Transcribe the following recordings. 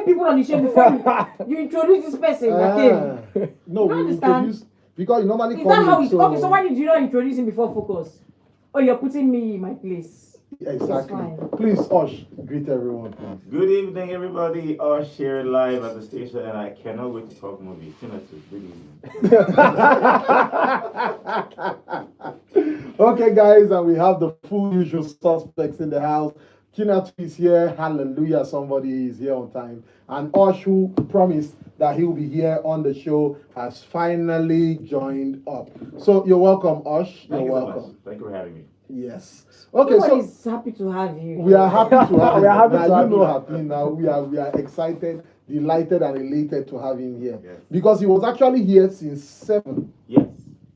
people on the show before you introduce this person that came. No, we introduce because you normally Is call that how him, it? Okay, so why did you not introduce him before Focus? Oh, you're putting me in my place. Exactly. Please, Osh, greet everyone, please. Good evening, everybody. Osh here live at the station, and I cannot wait to talk movie. Kimestsu, good evening. Okay, guys, and we have the full usual suspects in the house. Kimestsu is here. Hallelujah, somebody is here on time. And Osh, who promised that he will be here on the show, has finally joined up. So you're welcome, Osh. You're welcome. So much. Thank you for having me. Yes. Okay, Everybody is happy to have you. We are happy to have him. We are happy now, to have you know him. Happy now. We are excited, delighted, and elated to have him here. Yes. Because he was actually here since 7. Yes.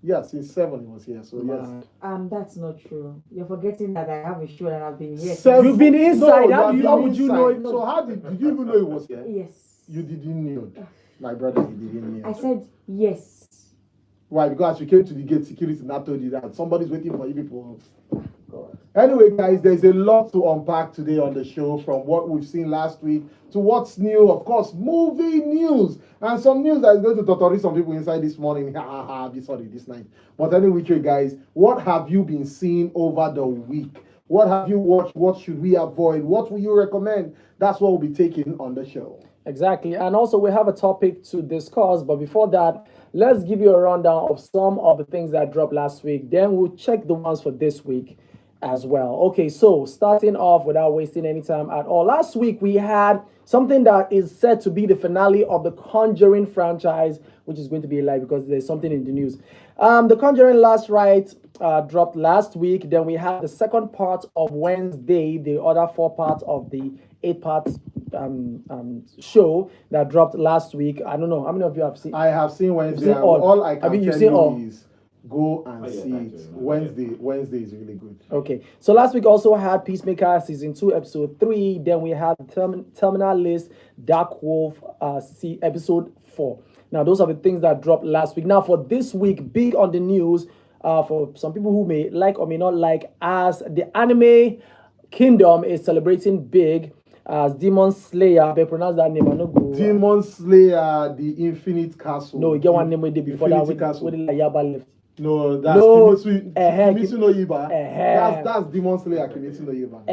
Yeah, since 7 he was here. So yes. That's not true. You're forgetting that I have a show and I've been here. You've been inside. No, How would you know it? So how did you even know he was here? Yes. You didn't know. My brother, you didn't know. I said yes. Why? Because you came to the gate, security not told you that somebody's waiting for you people. God. Anyway, guys, there's a lot to unpack today on the show, from what we've seen last week to what's new. Of course, movie news and some news that is going to torture some people inside this morning. This night. But anyway, guys, what have you been seeing over the week? What have you watched? What should we avoid? What will you recommend? That's what we'll be taking on the show. Exactly. And also we have a topic to discuss, but before that, let's give you a rundown of some of the things that dropped last week. Then we'll check the ones for this week as well. Okay, so starting off without wasting any time at all. Last week we had something that is said to be the finale of the Conjuring franchise, which is going to be live because there's something in the news. The Conjuring Last Rite dropped last week. Then we had the second part of Wednesday, the other 4 parts of the 8-part show that dropped last week. I don't know how many of you have seen. I have seen Wednesday. Seen all I can tell you is go and see it. Wednesday is really good. Okay, so last week also had Peacemaker season 2 episode 3. Then we had Terminal List Dark Wolf episode 4. Now those are the things that dropped last week. Now for this week, big on the news for some people who may like or may not like, as the anime kingdom is celebrating big as Demon Slayer. They pronounce that name. I know go. Demon Slayer, the Infinite Castle. No, you get one name with the before that with Yaiba left. No, that's Kimestsu no Yaiba. Uh-huh. That's Demon Slayer Kimestsu no Yaiba.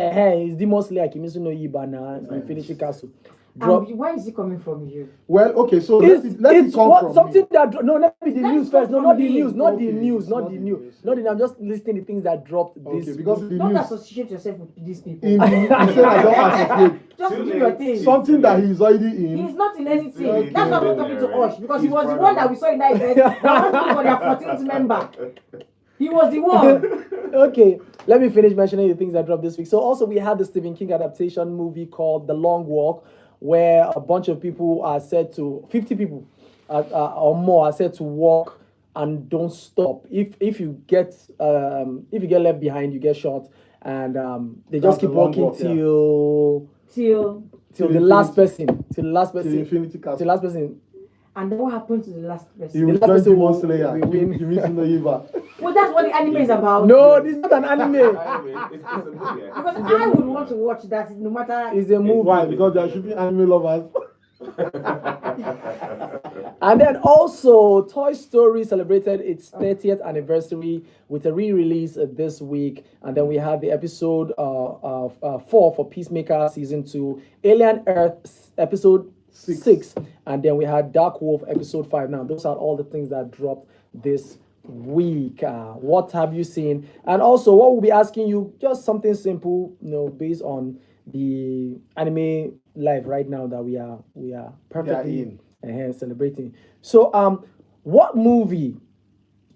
It's Demon Slayer Kimestsu no Yaiba now. Infinity Castle. Why is it coming from you? Well, okay, so let it come from something you. that no, let me the Let's news first. No, not the me. news, not Okay, the news, not not the the news. news. Not the I'm just listing the things that dropped this. Okay, because the Don't news associate yourself with these people. in the you said I don't associate Just do your thing. something that he's already in. He's not in anything. Okay. That's why I'm not talking to Osh, because he He's was the part one of that it. we saw in that event. That was for their 14th member. He was the one. Okay, let me finish mentioning the things that dropped this week. So also we had the Stephen King adaptation movie called The Long Walk, where a bunch of people are said to 50 people or more are said to walk and don't stop. If you get left behind, you get shot, and they just That's keep the long walking walk, yeah. till the last person, till the last The person, Infinity till Castle. the last person. And then what happened to the last He person? will last join person Demon will- Slayer. will win. Kimestsu no Yaiba. Well, that's what the anime is about. No, this is not an anime. It's a movie. Because I would want to watch that no matter. It's a movie. Why? Because they are shooting anime lovers. And then also, Toy Story celebrated its 30th anniversary with a re-release this week. And then we had the episode 4 for Peacemaker season 2, Alien Earth episode 6, and then we had Dark Wolf episode 5. Now, those are all the things that dropped this week. What have you seen? And also, what we'll be asking you, just something simple, based on the anime live right now that we are perfectly celebrating. So, what movie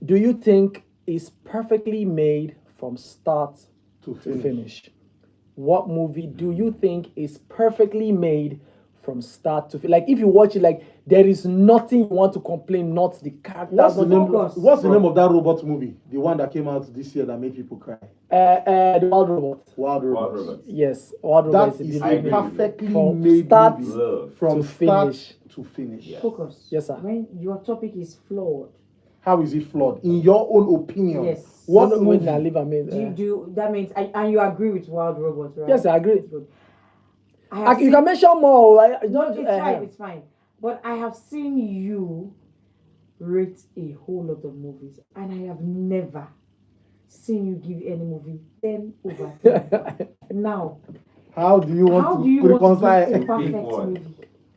do you think is perfectly made from start To to finish? What movie do you think is perfectly made from start to finish? Like, if you watch it, like, there is nothing you want to complain, not the characters. What's the name? Focus. What's the name of that robot movie? The one that came out this year that made people cry. The Wild Robot. Wild Robots. Robots. Yes, Wild Robot That is is a I a agree beautiful with you. perfectly From made start movie. Love. From to start finish. to finish. Yeah. Focus. Yes, sir. When your topic is flawed, How is it flawed? In your own opinion. Yes. What No, movie? when I leave, I mean, do that means and you agree with Wild Robots, right? yes, I agree. Good. You can mention more. Right? No, it's fine. It's fine. But I have seen you rate a whole lot of movies, and I have never seen you give any movie 10 over 10. Now, How do you want to reconcile reconcile? a perfect movie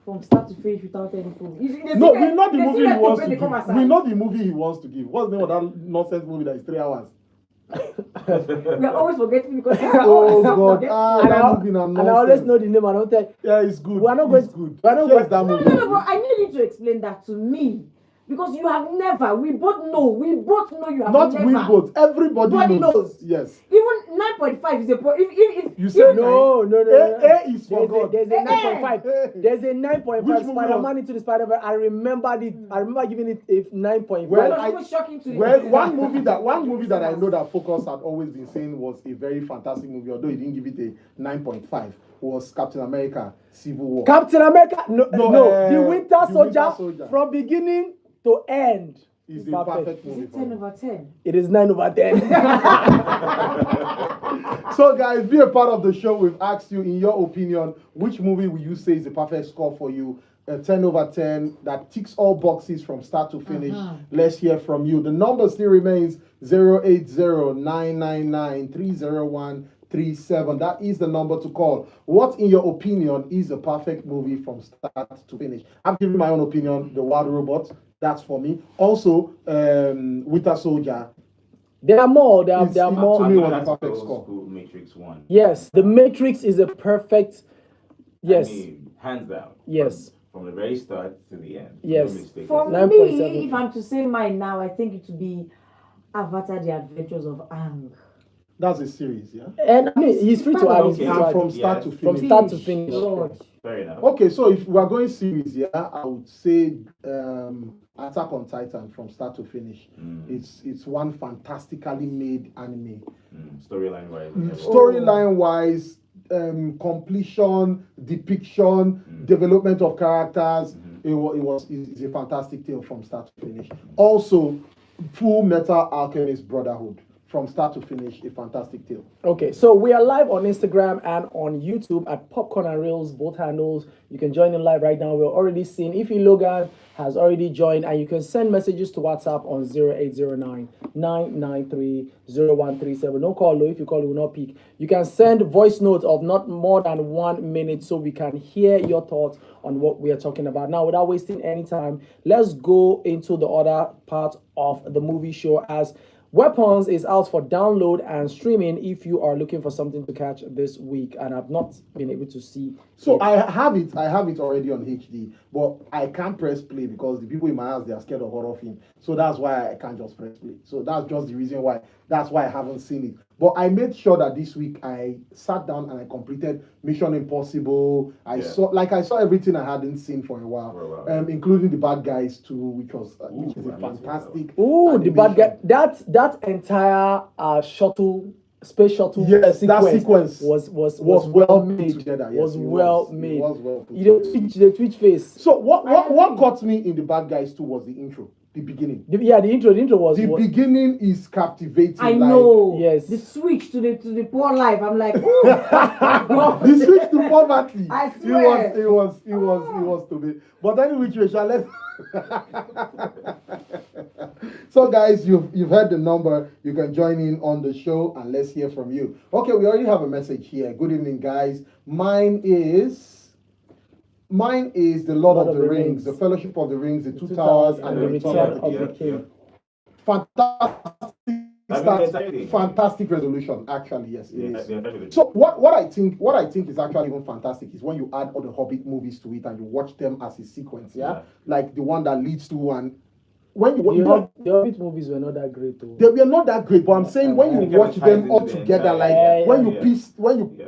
from start to finish without any proof? No, we know the movie he wants to give. We know the movie he wants to give. What's the name of that nonsense movie that is 3 hours? We are always forgetting because Oh God! and I always know the name. I don't tell. Yeah, it's good. We are not going. It's good. We are not Here's going. that No, movie. but I need you to explain that to me. Because you have never, we both know you have Not never. we both. Everybody knows. Yes. Even 9.5 is a pro. If You said No. A is for God. There's a 9.5. There's a Which 9.5. movie Spider-Man Into the Spider-Verse. I remember giving it a 9.5. Well, it was shocking to Well, one movie that I know that Focus had always been saying was a very fantastic movie, although he didn't give it a 9.5, was Captain America: Civil War. Captain America. No. The Winter Soldier. Soldier. From beginning to end. Is a perfect is movie. it for 10 me. over 10? It is 9 over 10. So, guys, be a part of the show. We've asked you, in your opinion, which movie will you say is the perfect score for you? 10 over 10 that ticks all boxes from start to finish. Let's hear from you. The number still remains 080-999-30137. That is the number to call. What, in your opinion, is a perfect movie from start to finish? I've given my own opinion. The Wild Robot. That's for me. Also, Winter Soldier. There are more. There are To more. me, was a perfect score. Matrix 1. Yes, The Matrix is a perfect. Yes. I mean, hands down. Yes. From the very start to the end. Yes. No mistake. For 9.7. me, if I'm to say mine now, I think it would be Avatar: The Adventures of Aang. That's a series, yeah? And I mean, he's free to add. He's free to And add. from start to Yes. finish. From start to finish. Lord. Fair enough. Okay, so if we are going series, yeah, I would say Attack on Titan from start to finish. It's one fantastically made anime. Storyline wise. Storyline wise, completion, depiction, development of characters. It's a fantastic tale from start to finish. Also, Full Metal Alchemist Brotherhood. From start to finish, a fantastic tale. Okay, so we are live on Instagram and on YouTube at Popcorn and Reels, both handles. You can join in live right now. We're already seeing Ify Logan has already joined, and you can send messages to WhatsApp on 0809-993-0137. No call, though. If you call, it will not pick. You can send voice notes of not more than 1 minute so we can hear your thoughts on what we are talking about. Now, without wasting any time, let's go into the other part of the movie show. As Weapons is out for download and streaming if you are looking for something to catch this week and have not been able to see. So I have it already on HD, but I can't press play because the people in my house, they are scared of horror film. So that's why I can't just press play. So that's just the reason why. That's why I haven't seen it. But I made sure that this week I sat down and I completed Mission Impossible. I saw everything I hadn't seen for a while, including The Bad Guys 2, which is a fantastic. The Bad Guy. That entire space shuttle Yes, that sequence was well made together. Yes, was well made. It was well put The Twitch face. So what got me in The Bad Guys 2 was the intro, the beginning. The intro was. The beginning is captivating. I know. Yes. The switch to the poor life. I'm like, ooh. The switch to poverty. I swear. It was to be. But anyway, let's. So guys, you've heard the number. You can join in on the show and let's hear from you. Okay, we already have a message here. Good evening, guys. Mine is the Lord of the Rings, the Fellowship of the Rings, the Two Towers, and the Return of the King. Fantastic resolution, actually. Yes, it is. So what I think is actually even fantastic is when you add all the Hobbit movies to it and you watch them as a sequence. Yeah, like the one that leads to one. The Hobbit movies were not that great, though. They were not that great, but I'm saying when you watch them all together, when you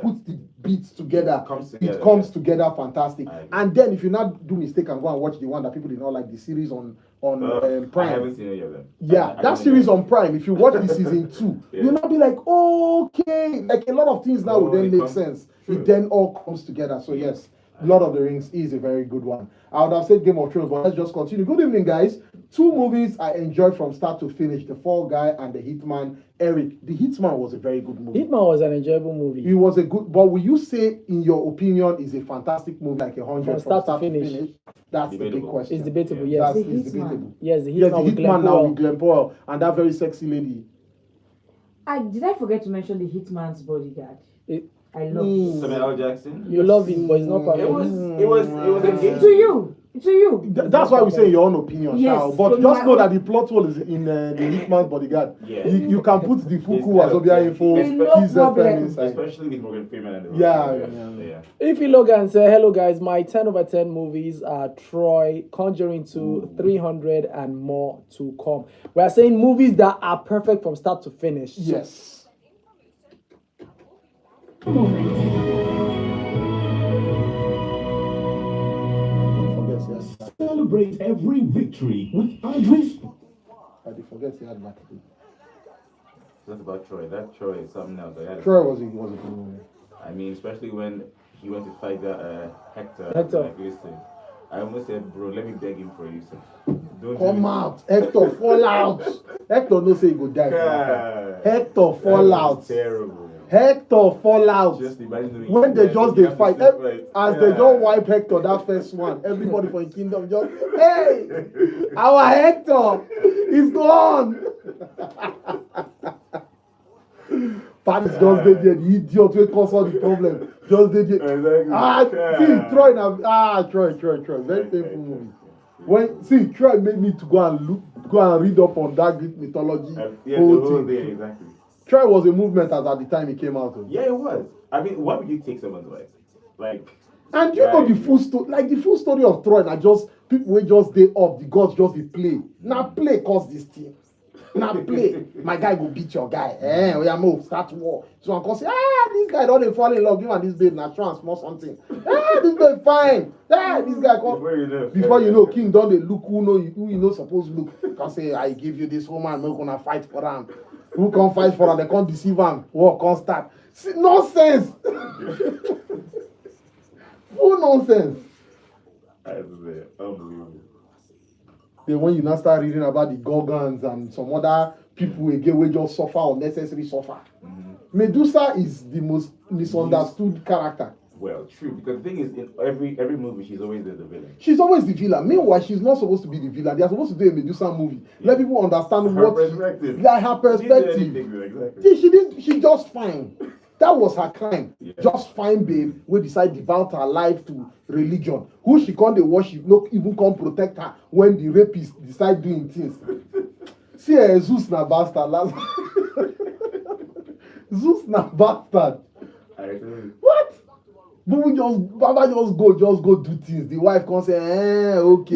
put the beats together, it comes together fantastic. And then if you not do mistake and go and watch the one that people did not like, the series on Prime. I haven't seen any of them. Yeah, that series on Prime. If you watch the season 2, you'll not be like, okay, like a lot of things now will then make sense. True. It then all comes together. So yes, Lord of the Rings is a very good one. I would have said Game of Thrones, but let's just continue. Good evening, guys. 2 movies I enjoyed from start to finish: The Fall Guy and The Hitman. Eric, The Hitman was a very good movie. Hitman was an enjoyable movie. It was a good, but will you say, in your opinion, is a fantastic movie, like 100 from start to finish? That's the big Debatable. question. It's debatable, Yeah. yes. That's The it's Hitman. debatable. Yes, the Hitman, Yes, the with Hitman Glenn now Powell. with Glenn Powell and that very sexy lady. Did I forget to mention the Hitman's Bodyguard? It- I love it. Samuel L. Jackson. You love it, but it's not perfect. It was engaging. To you. To you. That's why we say your own opinion, Yes, Shao. But from just my know own- that the plot hole is in the Hitman's Bodyguard. Yeah. You can put the Fuku kind of Wazobia thing. info, No his problem. FM inside. Especially with Morgan Freeman and the Yeah. If you look and say, hello guys, my 10 over 10 movies are Troy, Conjuring 2, 300, and more to come. We are saying movies that are perfect from start to finish. So, Yes. Forget he had- Celebrate every victory with Andres. I did forget he had Matthew. That's about Troy. That Troy is something else. Troy was a good movie. I mean, especially when he went to fight that Hector. Hector. Like, listen, I almost said, bro, let me beg him for you, sir. Don't Come do it. out, Hector, fall out. Hector no say he go die. God. Hector That fall was out. Terrible. Hector fall out. Just imagine doing When they that. just You they have to fight, still fight. as they just wipe Hector that first one, everybody for the kingdom just, hey, our Hector is gone. Paris just did there, the idiot will cause all the problem. Just did there. Exactly. See, Troy now, Troy, very painful movie. When Troy made me to go and read up on that Greek mythology. Yeah, the whole whole thing. thing, exactly. Troy was a movement at the time it came out. Yeah, it was. I mean, why would you take someone's life? Like, And you know the full story, like the full story of Troy, na just people wey just dey up, the gods just dey play. Na play cause this thing. Na play. My guy go beat your guy. Oya move, start war. So I come say, this guy don dey fall in love. You and this babe na trans or something. This babe fine. This guy come. Before you know, king don dey look who you no suppose look. Come say, I give you this woman, make una fight for am. Who come fight for am? They come deceive am. War come start. See, nonsense. Full nonsense. Unbelievable. Then when you now start reading about the Gorgons and some other people again wey just suffer unnecessary suffer. Medusa is the most misunderstood character. Well, true, because the thing is, in every movie, she's always the villain. She's always the villain. Meanwhile, she's not supposed to be the villain. They are supposed to do a Medusa movie. Let people understand Her what perspective. like her She didn't do perspective. anything, exactly. She didn't. She just fine. That was her crime. Yeah. Just fine, babe. We decide devote her life to religion. Who she can't worship, no even come protect her when the rapists decide doing things. See, Zeus na bastard. Last Zeus na bastard. I agree. What? But we Baba just go do things. The wife can say, okay.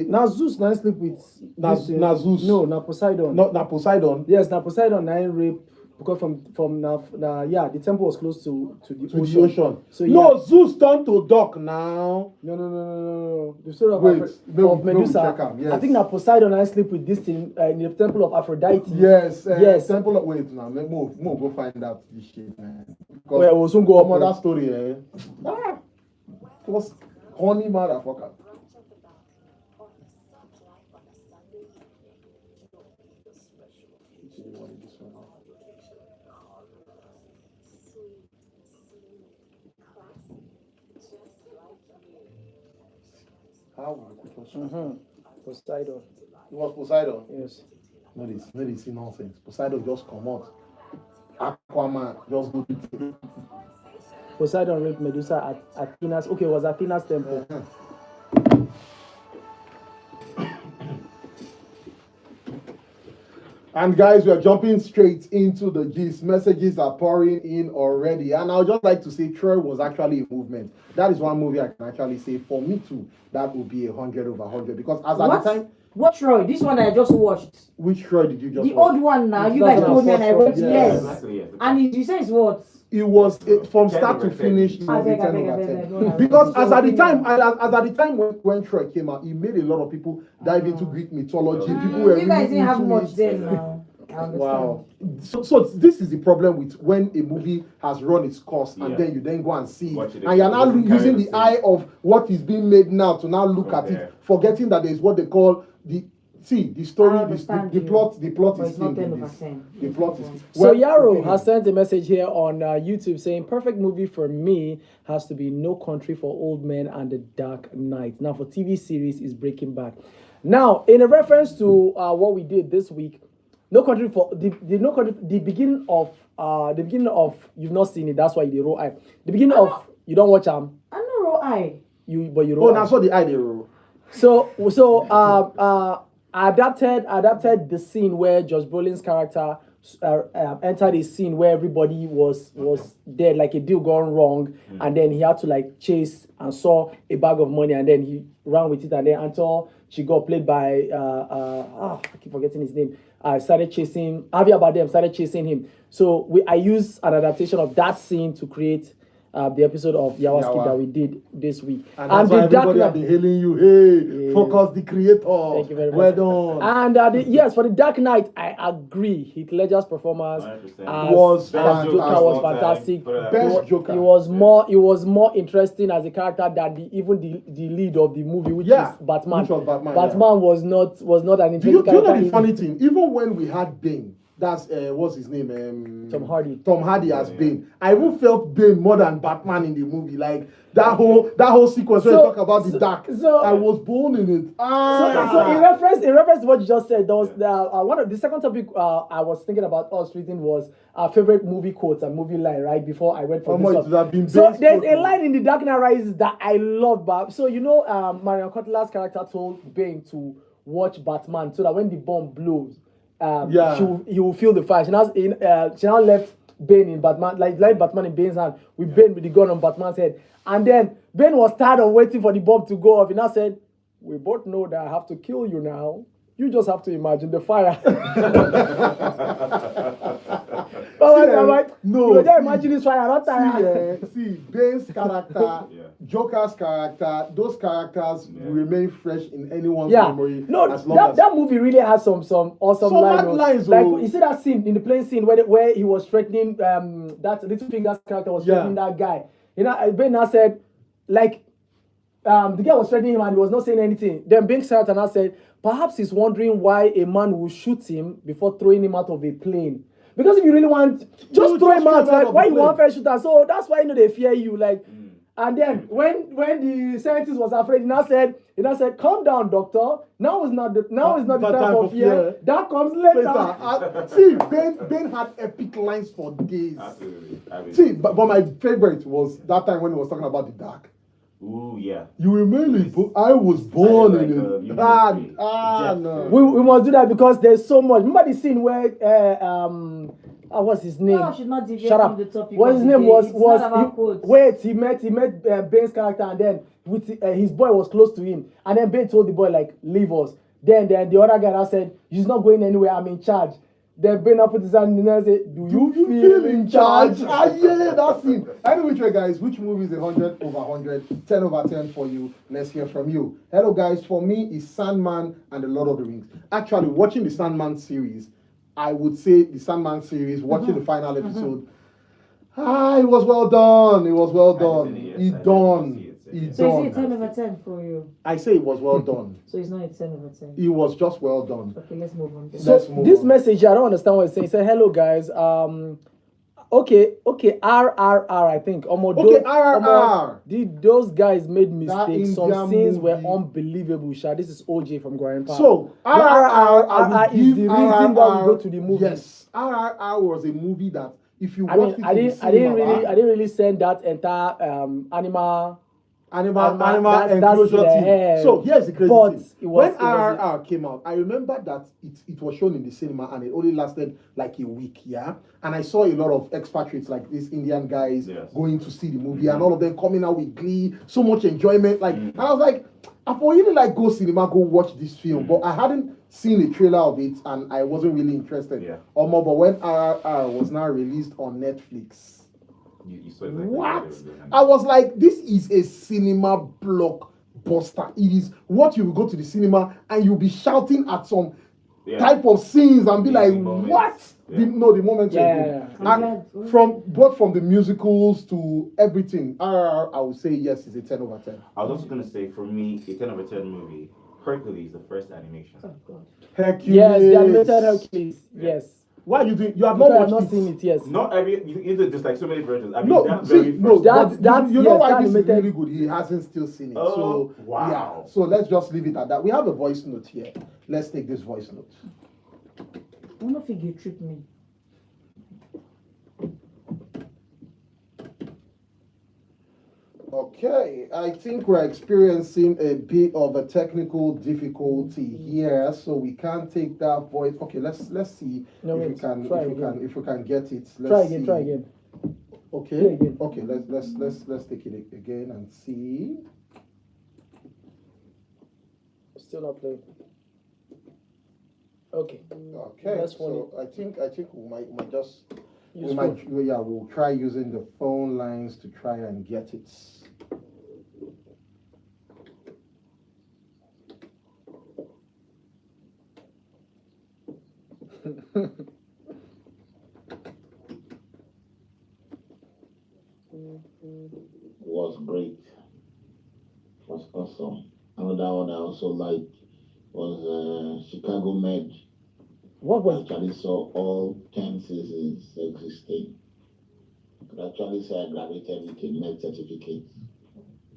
No, now Zeus now sleep with Na Zeus. No, na Poseidon. Not na Poseidon. Yes, na Poseidon na him rape because from the temple was close to the To ocean. the ocean. So No, Zeus turned to duck now. No. The story of, Wait, of no, Medusa. check am, yes. I think na Poseidon I sleep with this thing in the temple of Aphrodite. Yes. Yes. Temple of, wait now. Move. Go find out this shit, man. Because Where we'll soon go up. some other story, It was honey motherfucker. How? Poseidon. It was Poseidon. Yes. No, they see nonsense. Poseidon just come out. Aquaman just go do things. Poseidon raped Medusa at Athena's. Okay, it was Athena's temple. And guys, we are jumping straight into the gist. Messages are pouring in already. And I would just like to say Troy was actually a movement. That is one movie I can actually say for me too. That would be 100 over 100. Because as at the time, What Troy? This one I just watched. which Troy did you just The watch? old one now. You It's guys not told me and I Troy. went, Yeah. yes. Exactly, yes. And you say it's what? It was from 10 start to over 10. finish. It I was a beg, 10 over 10. I Because beg. as at the time when Troy came out, it made a lot of people dive into Greek mythology. People were You guys really didn't have into much it. then now. I understand. Wow. So this is the problem with when a movie has run its course and Yeah. then you then go and see Watch it. it And you're again. now Doesn't carry using the the same- eye of what is being made now to now look at Okay. it, forgetting that there's what they call the story, I the understand the you, plot But is it's not killed 10 in over this. 10. The plot is So Yaro okay. has sent a message here on YouTube saying, perfect movie for me has to be No Country for Old Men and The Dark Knight. Now for TV series is Breaking Bad. Now, in a reference to what we did this week, No Country for No Country, the beginning of you've not seen it, that's why you did roll eye. The beginning of you don't watch I know raw eye. you Oh, roll eye. that's what the eye they roll. So I adapted the scene where Josh Brolin's character entered a scene where everybody was dead, like a deal gone wrong, and then he had to like chase and saw a bag of money, and then he ran with it, and then until she got played by I keep forgetting his name. Started chasing Javier Bardem, started chasing him. So I used an adaptation of that scene to create the episode of Yawaski Yawa. that we did this week. And that's why the Dark everybody have Knight. been hailing you. Hey, Yeah. focus the creator. Thank you very much. Well done. And yes, for the Dark Knight, I agree. Heath Ledger's performance 100%. Was as fantastic. Joker was fantastic. Best Joker. It was more interesting as a character than the lead of the movie, which Yeah, is Batman. which was Batman, Batman was not an Do you interesting know the character. funny thing? Even when we had Bane, that's what's his name? Tom Hardy. Tom Hardy as Bane. I even felt Bane more than Batman in the movie. Like that whole sequence where you talk about the dark. I was born in it. So in reference to what you just said, there was one of the second topic I was thinking about us reading was our favorite movie quotes and movie line right before I went for this it one. would have been So Bane's there's quote. a line in The Dark Knight Rises that I love, but so Marion Cotillard's character told Bane to watch Batman so that when the bomb blows, he will feel the fire. She now left Bane in Batman, like Batman in Bane's hand, with Bane with the gun on Batman's head. And then Bane was tired of waiting for the bomb to go off. He now said, "We both know that I have to kill you now. You just have to imagine the fire." I'm like, no, you just imagine this fire, not tired. See, Bane's character, Yeah. Joker's character, those characters will remain fresh in anyone's Yeah, memory. no, as long as that movie really has some awesome Some lines. mad lines, Like oh. you see that scene in the plane scene where he was threatening that Little Finger's character was threatening that guy. Ben now said like the guy was threatening him and he was not saying anything. Then Bane's character now said perhaps he's wondering why a man will shoot him before throwing him out of a plane. Because if you really want, just throw him out. Like, why you want first shooter? So that's why they fear you. Like, and then when the scientist was afraid, he now said, "Calm down, doctor. Now is not the time for fear. That comes later." See, Ben had epic lines for days. Absolutely. See, but my favorite was that time when he was talking about the dark. Ooh, yeah. You remember, I was born in you it. must No. We must do that because there's so much. Remember the scene where what's his name? No, I should not deviate Shut from up. the topic. What of his the name day. was It's not about quotes. he met Bane's character, and then with his boy was close to him, and then Bane told the boy like, "Leave us." Then the other guy now said, "He's not going anywhere. I'm in charge." Then Bane put his hand in and said, "Do you feel in charge?" Yeah, that's it. Anyway, guys, which movie is 100 over 100, 10 over 10 for you? Let's hear from you. Hello, guys. For me, it's Sandman and The Lord of the Rings. Actually, watching the Sandman series, I would say the Sandman series, watching the final episode, it was well done. It was well done. It done. It So is it done. 10 over 10 for you? I say it was well done. So it's not a 10 over 10. It was just well done. Okay, let's move on. So Let's move this on. message, I don't understand what it's saying. It said, "Hello guys, okay, RRR, I think. Okay, RRR. Those guys made mistakes. Some Indian scenes were movie. unbelievable. Sha. This is OJ from Grand Park. So, RRR is the reason why we go to the movie. Yes, RRR was a movie that if you I watched mean, it I in the didn't cinema, really send that entire animal animal that's enclosure the team. hair. So here's the crazy But thing. it was- When RRR came out, I remember that it was shown in the cinema and it only lasted like a week, yeah. And I saw a lot of expatriates like these Indian guys going to see the movie and all of them coming out with glee, so much enjoyment. Like, and I was like, I for really like go cinema, go watch this film, but I hadn't seen a trailer of it and I wasn't really interested. Yeah. But when RRR was now released on Netflix. You saw exactly What? they were doing. I was like, this is a cinema blockbuster. It is what you will go to the cinema and you'll be shouting at some type of scenes and be like, Amazing moments. what? Yeah. The moments were Yeah. good. I'm And glad. from the musicals to everything, I would say yes, it's a 10 over 10. I was also gonna say for me, a 10 over 10 movie. Hercules, the first animation. Oh God. Hercules. Yes, the animated Hercules. Yes. Why are you doing? You have Because not I've watched not seen it. Yes. Not every you there's like so many versions. I mean No, that see, very no, first That- but that- you know yes, why that this is animated- really good? He hasn't still seen it. Oh, So wow. yeah. So let's just leave it at that. We have a voice note here. Let's take this voice note. I wonder if he could trip me. Okay, I think we're experiencing a bit of a technical difficulty here, so we can't take that voice. Okay, let's see No, if we wait, can try if we again. can if we can get it. Let's Try again. see. Try again. Okay. Play again. Okay, let's take it again and see. Still not playing. Okay. Okay, That's funny. so I think we might just Use we might phone. yeah we'll try using the phone lines to try and get it. Was great. Was awesome. Another one I also liked was Chicago Med. What I was? actually saw all 10 seasons existing. I could actually say I graduated with a Med certificate.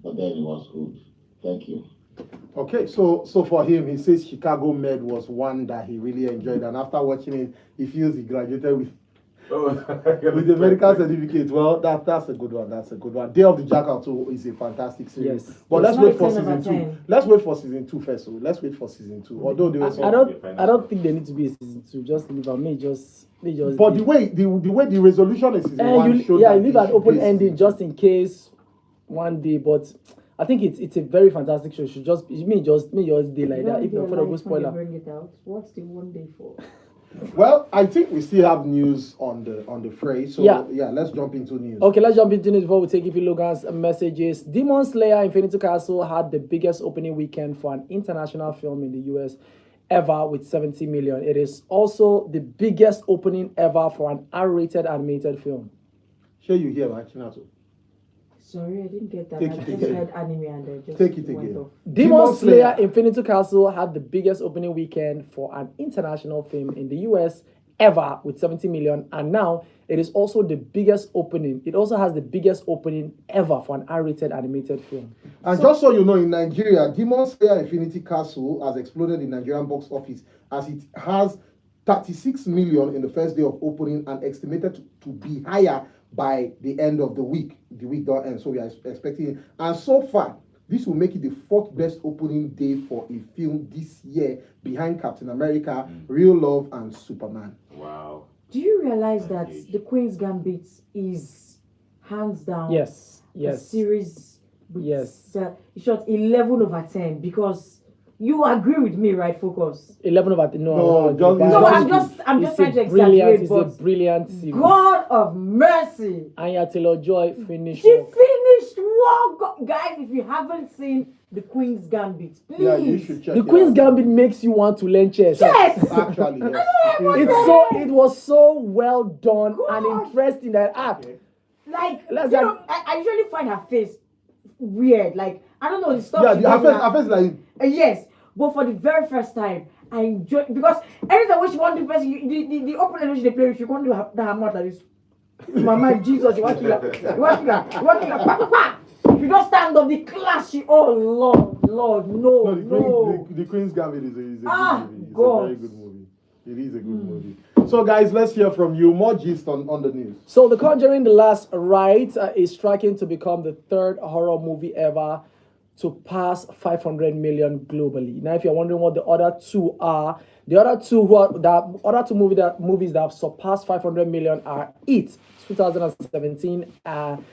But then it was good. Thank you. Okay, so for him, he says Chicago Med was one that he really enjoyed, and after watching it, he feels he graduated with the medical certificate. Well, that's a good one. That's a good one. Day of the Jackal too is a fantastic series. Yes. But It's let's not wait for 10 over season 2. 10. Let's wait for season 2 first. So let's wait for season 2. Although they were I don't think they need to be a season 2. Just leave out. May just. but the way the resolution is season 1 showed you that leave they an should open be a ending season just 2. in case one day. But I think it's a very fantastic show. Should just may just day like that. If not for the good spoiler. Bring it out. What's the one day for? Well, I think we still have news on the phrase. So Yeah. let's jump into news. Okay, let's jump into it before we take a few Logan's messages. Demon Slayer Infinity Castle had the biggest opening weekend for an international film in the US ever with 70 million. It is also the biggest opening ever for an R-rated animated film. Share you here, Achinato. Sorry, I didn't get that. Take I it just again. heard anime and I just Take it went again. off. Demon Slayer Infinity Castle had the biggest opening weekend for an international film in the US ever with 70 million, and now it is also the biggest opening. It also has the biggest opening ever for an R-rated animated film. And just so you know, in Nigeria, Demon Slayer Infinity Castle has exploded in Nigerian box office as it has 36 million in the first day of opening and estimated to be higher by the end of the week. The week don't end, so we are expecting it. And so far, this will make it the 4th best opening day for a film this year, behind Captain America, Real Love, and Superman. Wow. Do you realize that huge. The Queen's Gambit is hands down Yes, a yes. series with Yes. in short 11 over 10 because you agree with me, right? Focus. 11 over no, No, no, just- No, it's I'm just- just it's trying to a brilliant, exaggerate, it's but a brilliant series. God of mercy. Anya Taylor-Joy finished She work. finished work. Guys, if you haven't seen The Queen's Gambit, please. Yeah, you should check The it Queen's out. Gambit makes you want to learn chess. Yes! Actually, yes. It was so well done and God. interesting that Like, Let's you have- know, I usually find her face weird. Like, I don't know, the stuff Yeah, she her does face, now. her face like Yes, but for the very first time, I enjoyed because every time when she want to do person, the opponent when she dey play, she can't do her mouth like this. Mama Jesus, you want to kill her, you want to kill her, you want to kill her, pa, pa, pa. She just stand up the class. She Lord, no, no. The Queen's Gambit is a good Ah, movie. It's God. a very good movie. It is a good movie. So, guys, let's hear from you. More gist on the news. So, The Conjuring: The Last Rite is tracking to become the 3rd horror movie ever to pass 500 million globally. Now, if you're wondering what the other two are, the other two movies that have surpassed 500 million are It, 2017, and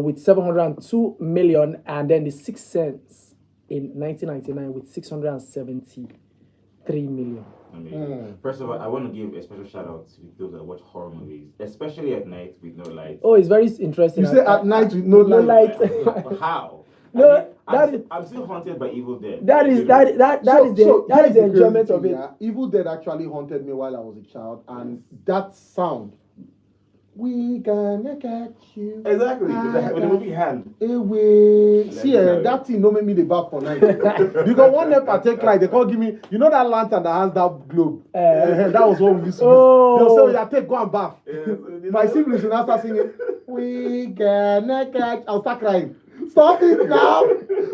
with 702 million, and then The Sixth Sense in 1999 with 673 million. First of all, I want to give a special shout out to those that watch horror movies, especially at night with no lights. Oh, it's very interesting. You say at night with no No light. light. How? No, that is I'm still haunted by Evil Dead. that is the here's enjoyment crazy of thing, it. yeah. Evil Dead actually haunted me while I was a child, and that sound, we gonna catch you. Exactly. With the movie Hand. Away. See, me tell you. that thing don't make me the back for night. Because one day I take light, they can't give me, you know that lantern that has that globe? That was what we used to use. They'll say, yeah, take, go and bath. My siblings will now start singing, we gonna catch. I'll start crying. Stop it now!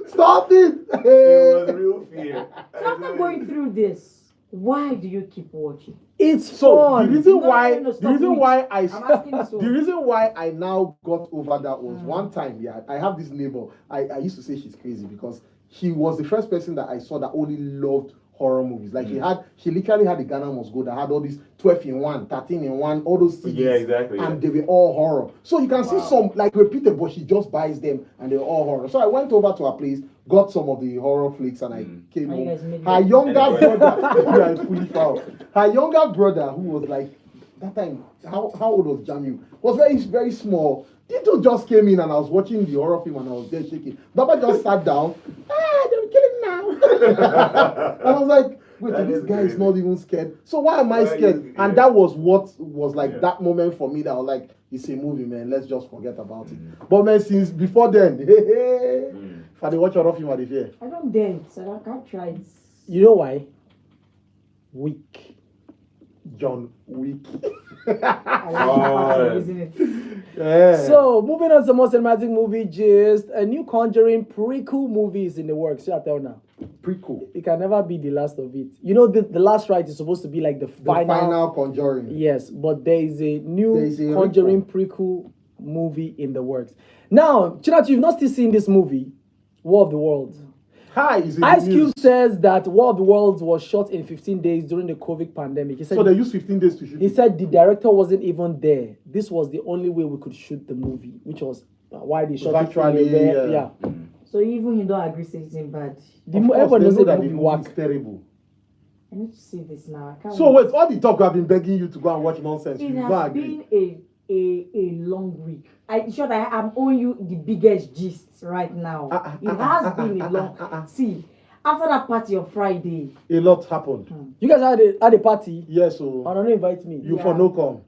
Stop it! It was real fear. So after going through this, why do you keep watching? It's So fun. the reason No, why no, the stop reason it. why I I'm asking this the one. reason why I now got over that was one time, yeah, I have this neighbor. I used to say she's crazy because she was the first person that I saw that only loved horror movies. Like she literally had the Ghana Must Go that had all these 12 in 1, 13 in 1, all those CDs. Yeah, exactly. And they were all horror. So you can see some like repeated, but she just buys them and they're all horror. So I went over to her place, got some of the horror flicks, and I came And you guys home. made Her it. younger brother, yeah, fully foul. Her younger brother, who was like that time, how old was Jamu? Was very, very small. Tito just came in and I was watching the horror film and I was there shaking. Baba just sat down. They will kill him now. And I was like, wait, That this is guy is crazy. not even scared. So why am I scared? And that was what was like that moment for me that I was like, it's a movie, man. Let's just forget about it. But man, since before then, if I dey watch horror film, I dey fear. I don't dance, so I can't try it. You know why? Weak. John Wick. I like the fact you're using it. Yeah. So, moving on to more cinematic movie gist. A new Conjuring prequel movie is in the works. Shut down now. Prequel. It can never be the last of it. You know, the last ride is supposed to be like the final. Conjuring. Yes, but there is a new There is a Conjuring prequel movie in the works. Now, Chinatu, you've not still seen this movie, War of the Worlds. Hi, is it Ice the Cube news? says that War of the Worlds was shot in 15 days during the COVID pandemic. He said, So they used 15 days to shoot. he said the director wasn't even there. This was the only way we could shoot the movie, which was why they shot Virtually, it. in a- yeah. So even you don't agree, say it's bad. Everyone knows know that that the the movie movie work. is terrible. I need to see this now. I can't So wait, all the talk I've been begging you to go and watch nonsense. It You don't has agree. been a long week. I'm sure that I'm owing you the biggest gist right now. It has been a long. See, after that party on Friday, A lot happened. You guys had a party, Yes, and so I don't invite me. you Yeah. for no come.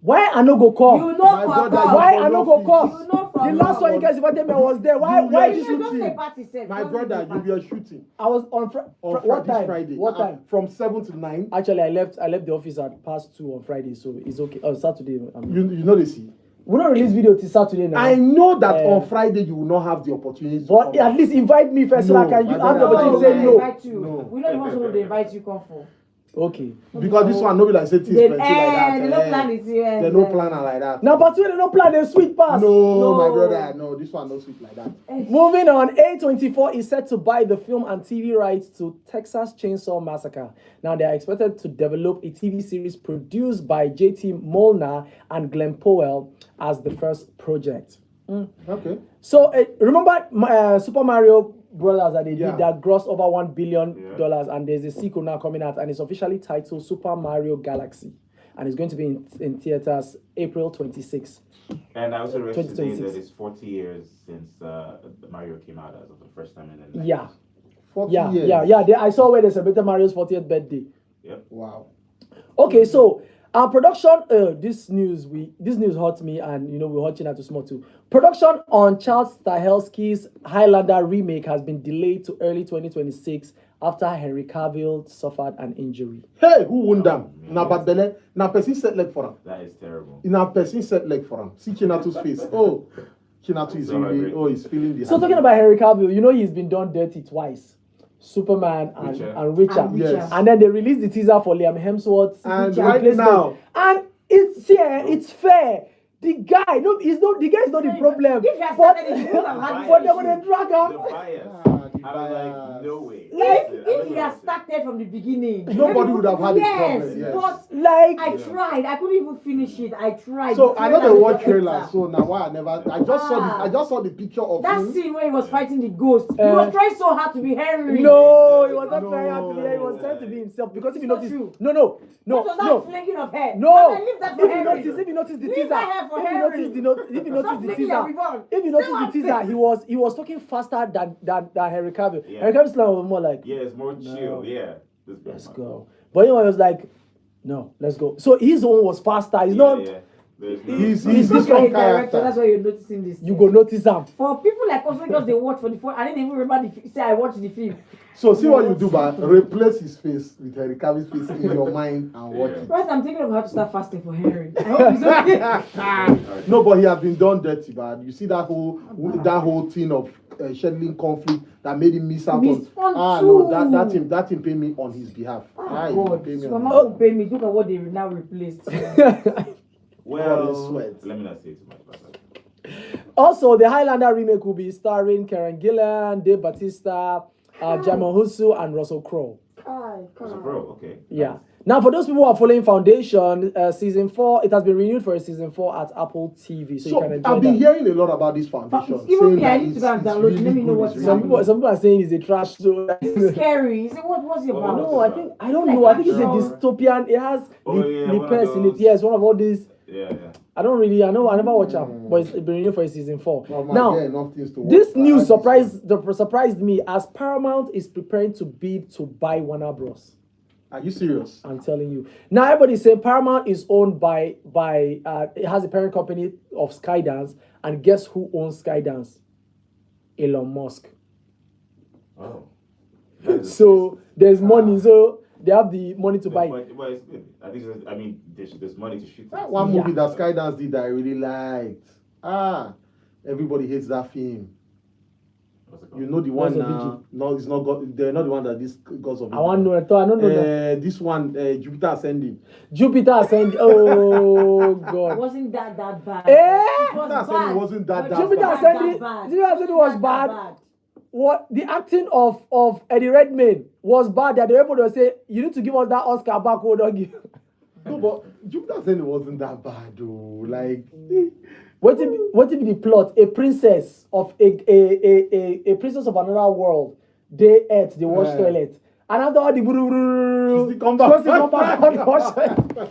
Why I no go come? you know My for brother, God. Why for I no no go fee. come? You know for The last one you guys invited me, I was there. Why? You Why were this? You don't shooting. say party self. My Don't do brother, the you party. were shooting I was on what this time? Friday. What time? From 7 to 9. Actually, I left the office at past 2 on Friday, so it's okay. On Saturday, You know they see. we don't release video till Saturday now. I know that on Friday you will not have the opportunity to But come at least invite me first so No, I can my have the brother, opportunity to No, say we no. invite you. No. We know the ones who they invite you come for. Okay. Because this one, nobody like say things They, plenty like that. they don't plan it. Yeah, They no planner like that. Now, but we don't plan a sweet pass. No, my No. brother, no, this one no sweet like that. Moving on, A24 is set to buy the film and TV rights to Texas Chainsaw Massacre. Now, they are expected to develop a TV series produced by JT Molnar and Glenn Powell as the first project. Okay. So, remember Super Mario Brothers that they Yeah. did that grossed over $1 billion, and there's a sequel now coming out, and it's officially titled Super Mario Galaxy, and it's going to be in theaters April 26th. And I also read today 2026. that it's 40 years since Mario came out as of the first time in the 90s. Yeah. 40 Yeah, years. I saw where they celebrated Mario's 40th birthday. Wow. Okay, so our production, this news hurt me, and we're watching that too small too. Production on Charles Stahelski's Highlander remake has been delayed to early 2026 after Henry Cavill suffered an injury. Hey, who won them? Na bad belle. Na person set leg for him. That is terrible. Na person set leg for him. See Chinatu's face. Oh, Chinatu is really. Oh, he's feeling the. So talking about Henry Cavill, he's been done dirty twice. Superman and Richard. And Yes. And then they released the teaser for Liam Hemsworth's And Richard. right now, And it's fair. The guy, the guy is not the problem. If you had But started it, you would have had but they would drag The him. bias. the I was like, bias. no way. If if he had started from the beginning, Nobody would have had a yes, problem. Yes. but Like, I tried. I couldn't even finish it. I tried. So I know they Trailer watch was trailers. better. So now why I just saw the picture of That him. scene where he was fighting the ghost, he was trying so hard to be Henry. no, he was not trying No. to be. He was trying to be himself because if you It's not notice, true. no, What was that no. flinging of hair? No, I leave that for if Henry. you notice the Leave teaser, that hair for if you Henry. notice the flicking teaser, your ribbon. if you Still notice the have teaser, face. he was talking faster than Henry Cavill. Yeah. Henry Cavill's now was more like, Yeah, it's more chill. Yeah. This let's Batman. go. But anyway, I was like, no, let's go. So his own was faster. He's Yeah, not. yeah. There's no- He's Because you're strong a director, character. that's why you're noticing this. You thing. go notice him. For people like us, because they watch for the phone, I didn't even remember say I watched the film. So see what you do, but replace his face with Henry Cavill's face in your mind and watch it. First, I'm thinking of how to start fasting for Henry. I hope he's okay. No, but he has been done dirty, but you see that whole thing of scheduling conflict that made him miss out Missed on. on No, two. that him pay me on his behalf. He God, pay me so on Mama will pay me. Look at what they now replaced. Well, God, sweat. let me not say too much about that. Also, the Highlander remake will be starring Karen Gillan, Dave Bautista, Jamal Husu, and Russell Crowe. So, bro, okay. Yeah. Now, for those people who are following Foundation, season 4, it has been renewed for a season 4 at Apple TV, so you can enjoy I've been that. hearing a lot about this foundation. Even saying me, I that need to it's- go and it's download it. Let me know good, what's it's Some really people are saying it's a trash show. It's scary. Is it, what's it Well, about? No, I don't Like know. I think it's a action. dystopian. It has Oh, yeah, one of Lipes in it. those. Yes, one of all these. Yeah, yeah. I never watch them, but it's been renewed for a season 4. Well, man, Now, there are enough things to watch, this but I news just- surprised me as Paramount is preparing to bid to buy Warner Bros. Are you serious? I'm telling you. Now everybody's saying Paramount is owned by it has a parent company of Skydance, and guess who owns Skydance? Elon Musk. Oh. That is So there's money, so they have the money to buy. But it's good. I think there's money to shoot. That one movie that Skydance did that I really liked. Everybody hates that film. What's it called? You know the one Gods of now. Egypt. No, it's not God. They're not the one that this Gods of I want to know. I don't know that. This one, Jupiter Ascending. Jupiter Ascending. Oh God. Wasn't that bad? Eh? It was Jupiter Ascending bad. wasn't that But bad. Jupiter not Ascending- that Jupiter Ascending was Not bad. that What the acting of Eddie Redmayne was bad. That they were able to say, you need to give us that Oscar back. Or don't give. No, but Jupiter Ascending wasn't that bad though. Like, What if the plot? A princess of a princess of another world. They ate, they wash Yeah. toilet. And after all the She still come back. she come back and wash toilet.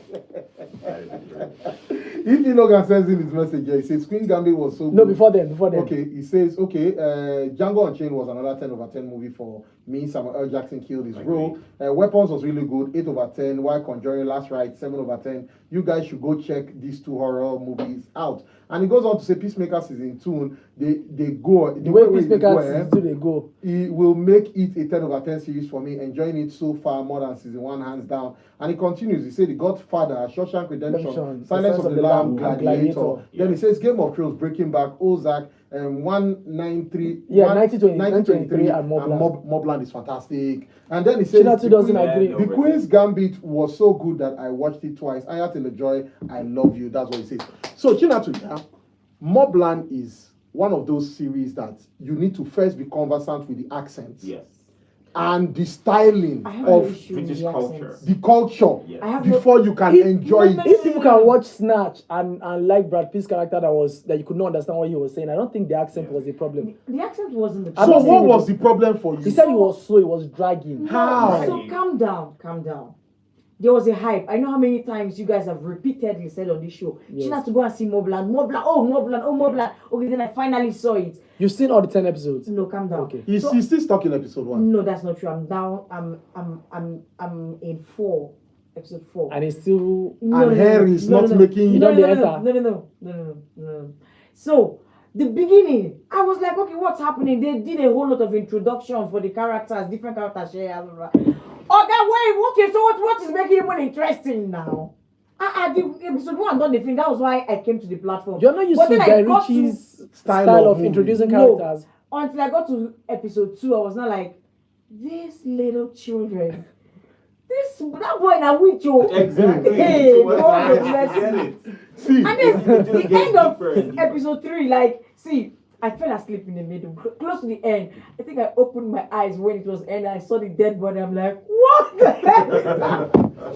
if Logan sends in his message here, he says Queen Gambit was so good. No, before then. Okay, he says, Django Unchained was another 10/10 movie for me. Samuel L. Jackson killed his role. Weapons was really good, 8/10. While Conjuring Last Ride, 7/10. You guys should go check these two horror movies out. And he goes on to say Peacemaker season 2, they go, The way they go, Peacemaker season 2 they go. it will make it a 10/10 series for me. Enjoying it so far more than season 1, hands down. And he continues. He said The Godfather, Shawshank Redemption, Silence of the Lamb, Gladiator. Then he says Game of Thrones, Breaking Back, Ozark, 193. Yeah, 1923 and Mobland. Mobland is fantastic. And then he says Chinatu doesn't agree. The Queen's Gambit was so good that I watched it twice. I had to enjoy. I love you. That's what he says. So Chinatu, yeah, Mobland is one of those series that you need to first be conversant with the accents. Yes. And the styling I have no of issue with British the culture. accents. the culture Yes. I have before you can enjoy it. If people can watch Snatch and like Brad Pitt's character that you could not understand what he was saying, I don't think the accent was a problem. The accent wasn't the I'm So not problem. what saying was the problem for you? He said it was slow, it was dragging. How? So calm down. There was a hype. I know how many times you guys have repeatedly said on this show. Yes. She has to go and see Mobland. Mobland. Okay, then I finally saw it. You've seen all the 10 episodes. No, calm down. Okay. He's still stuck in episode 1. No, that's not true. I'm down. I'm in 4, episode 4. And it's still And Harry is not making You you don't no, enter. no. So the beginning, I was like, okay, what's happening? They did a whole lot of introduction for the characters, different characters. Oh, that way. Okay, so what is making it more interesting now? The episode 1 done the thing. That was why I came to the platform. You're not used But to then I Guy got to- Ritchie's style style of of introducing No. characters. Until I got to episode 2, I was not like, these little children. That boy now with you. Exactly. Hey, So what- God I bless get you. it. See, And then Just the get end of deeper and deeper. episode 3, like, see, I fell asleep in the middle, close to the end. I think I opened my eyes when it was end. I saw the dead body. I'm like, what the hell is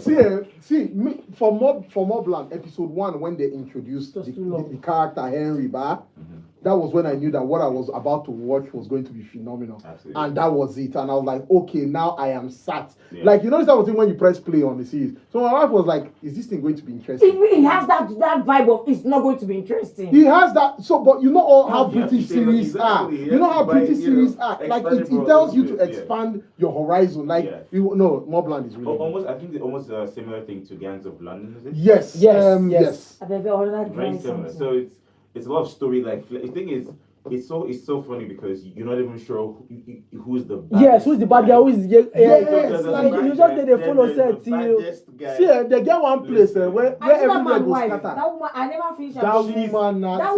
that? See, me, for Mobland, episode 1, when they introduced Just the too long. character Henry Bar, that was when I knew that what I was about to watch was going to be phenomenal. Absolutely. And that was it. And I was like, okay, now I am sat. Yeah. Like, you know, this type of thing when you press play on the series. So my wife was like, is this thing going to be interesting? He has that vibe of it's not going to be interesting. He has that. So, but you know all how You have to British say, series are. exactly, You know how by, British series are. Like expand it tells you to yeah. expand your horizon. Like Yeah. you no, Mobland is really good. Almost, I think it's almost a similar thing to Gangs of London, is it? Yes. Yes, Yes. yes. And then the other guy Very similar. something. So it's a lot of story. Like the thing is, it's so funny because you're not even sure who's the bad Yes, who's the bad guy? Who is Yes, like you just need to follow set till. See, they get one place where I see that everywhere man goes wife. scatter. That woman, I never finished her That business. woman, That that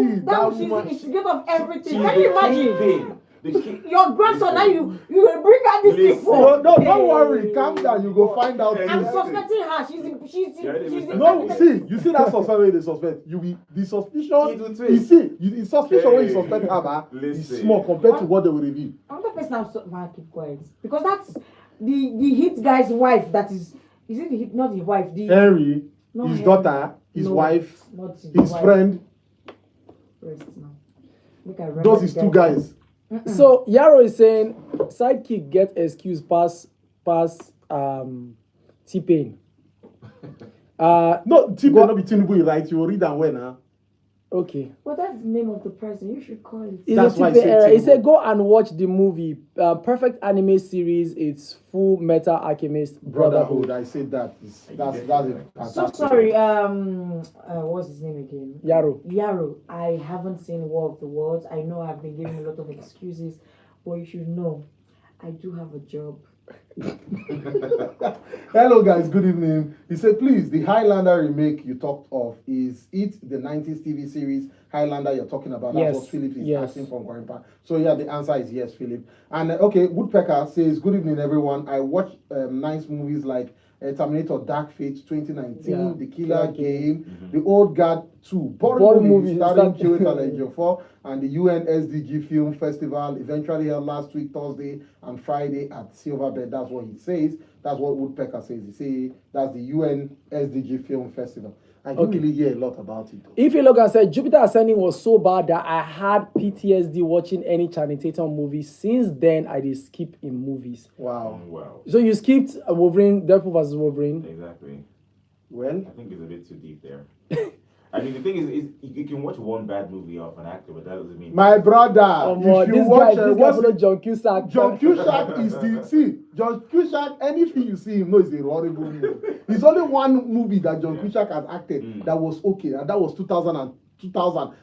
she's the woman. instigate of everything. She's Can you imagine? kingpin. The king. Your grandson, now you will bring out this thing Listen. for. No, don't worry. Calm down. You go find out. I'm Yes. suspecting her. She's No, see, you see that suspect when they suspect. You will the It will suspicion. twist. You see, the suspicion when you suspect her, is Listen. small compared to what they will reveal. Another person I'm keep quiet because that's the hit guy's wife. That is it the hit? Not his wife. The Henry, No, his Henry. daughter, his No, wife, not his wife. friend. Rest now. Make I remember Those the is two guys. So Yaro is saying sidekick get excuse pass T-Pain. No, Tinubu not be Tinubu, right? You will read and when, huh? Okay. Well, that's the name of the person. You should call it. It's That's a why I T-Pain said era. He Tinubu. said go and watch the movie. Perfect anime series. It's Full Metal Alchemist Brotherhood. Brotherhood. I said that. That's a So fantastic. sorry. What's his name again? Yaro. I haven't seen War of the Worlds. I know I've been giving a lot of excuses, but you should know, I do have a job. Hello guys, good evening. He said, please, the Highlander remake you talked of, is it the 90s TV series Highlander you're talking about? That's Yes, what Philip is yes. asking from Grandpa. So yeah, the answer is yes, Philip. And okay, Woodpecker says, good evening everyone. I watch nice movies like Terminator Dark Fate 2019, Yeah, The Killer Killer Game, The Old Guard 2, Boring boring movie movie, starring start- Chiwetel Ejiofor, and the UN SDG Film Festival eventually held last week, Thursday and Friday at Silverbed. That's what he says. That's what Woodpecker says. He says that's the UN SDG Film Festival. I didn't Okay. really hear a lot about it. Though. If you look and said Jupiter Ascending was so bad that I had PTSD watching any Channing Tatum movie. Since then, I did skip in movies. Wow. Wow. So you skipped Wolverine, Deadpool vs Wolverine. Exactly. Well, I think it's a bit too deep there. I mean, the thing is you can watch one bad movie of an actor, but that doesn't mean. my brother, If if you watch this guy follow John Cusack. John Cusack is the John Cusack, anything you see him know is a horrible movie. There's only one movie that John Cusack has acted that was okay, and that was 2000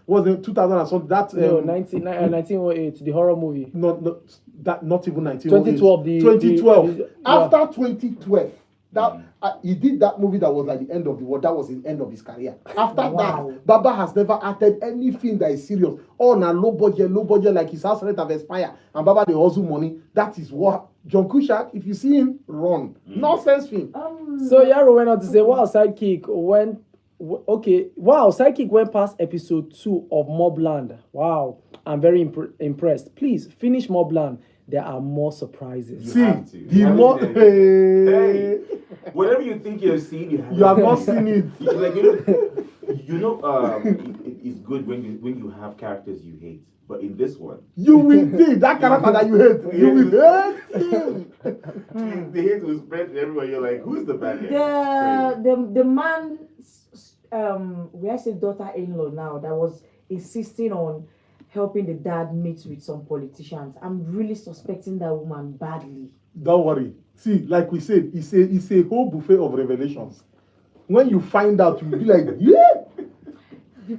was it 2000 and something? That No, 1908, the horror movie. not even 19. 2012, 2012. yeah. After 2012, that he did that movie that was like the end of the world. That was the end of his career. After Wow. that, Baba has never acted anything that is serious. Oh, na low budget, like his house rent have expired, and Baba they hustle money. That is what John Cusack. If you see him, run. Nonsense film. So Yaro went on to say, wow, Sidekick went. Wow, Sidekick went past episode 2 of Mobland. Wow, I'm very impressed. Please finish Mobland. There are more surprises. See, have to. the You have more to. hey, Whatever you think you've seen, you have not seen it. It's good when you have characters you hate, but in this one, You will see that character that you hate. You will hate him. the hate was spread to everyone. You're like, who's the bad guy? The man, we I say daughter-in-law now that was insisting on helping the dad meet with some politicians. I'm really suspecting that woman badly. Don't worry. See, like we said, it's a whole buffet of revelations. When you find out, you'll be like, yeah.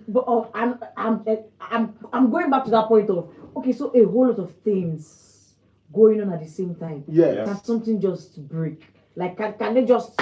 But I'm going back to that point of okay, so a whole lot of things going on at the same time. Yeah. Can something just break? Like can they just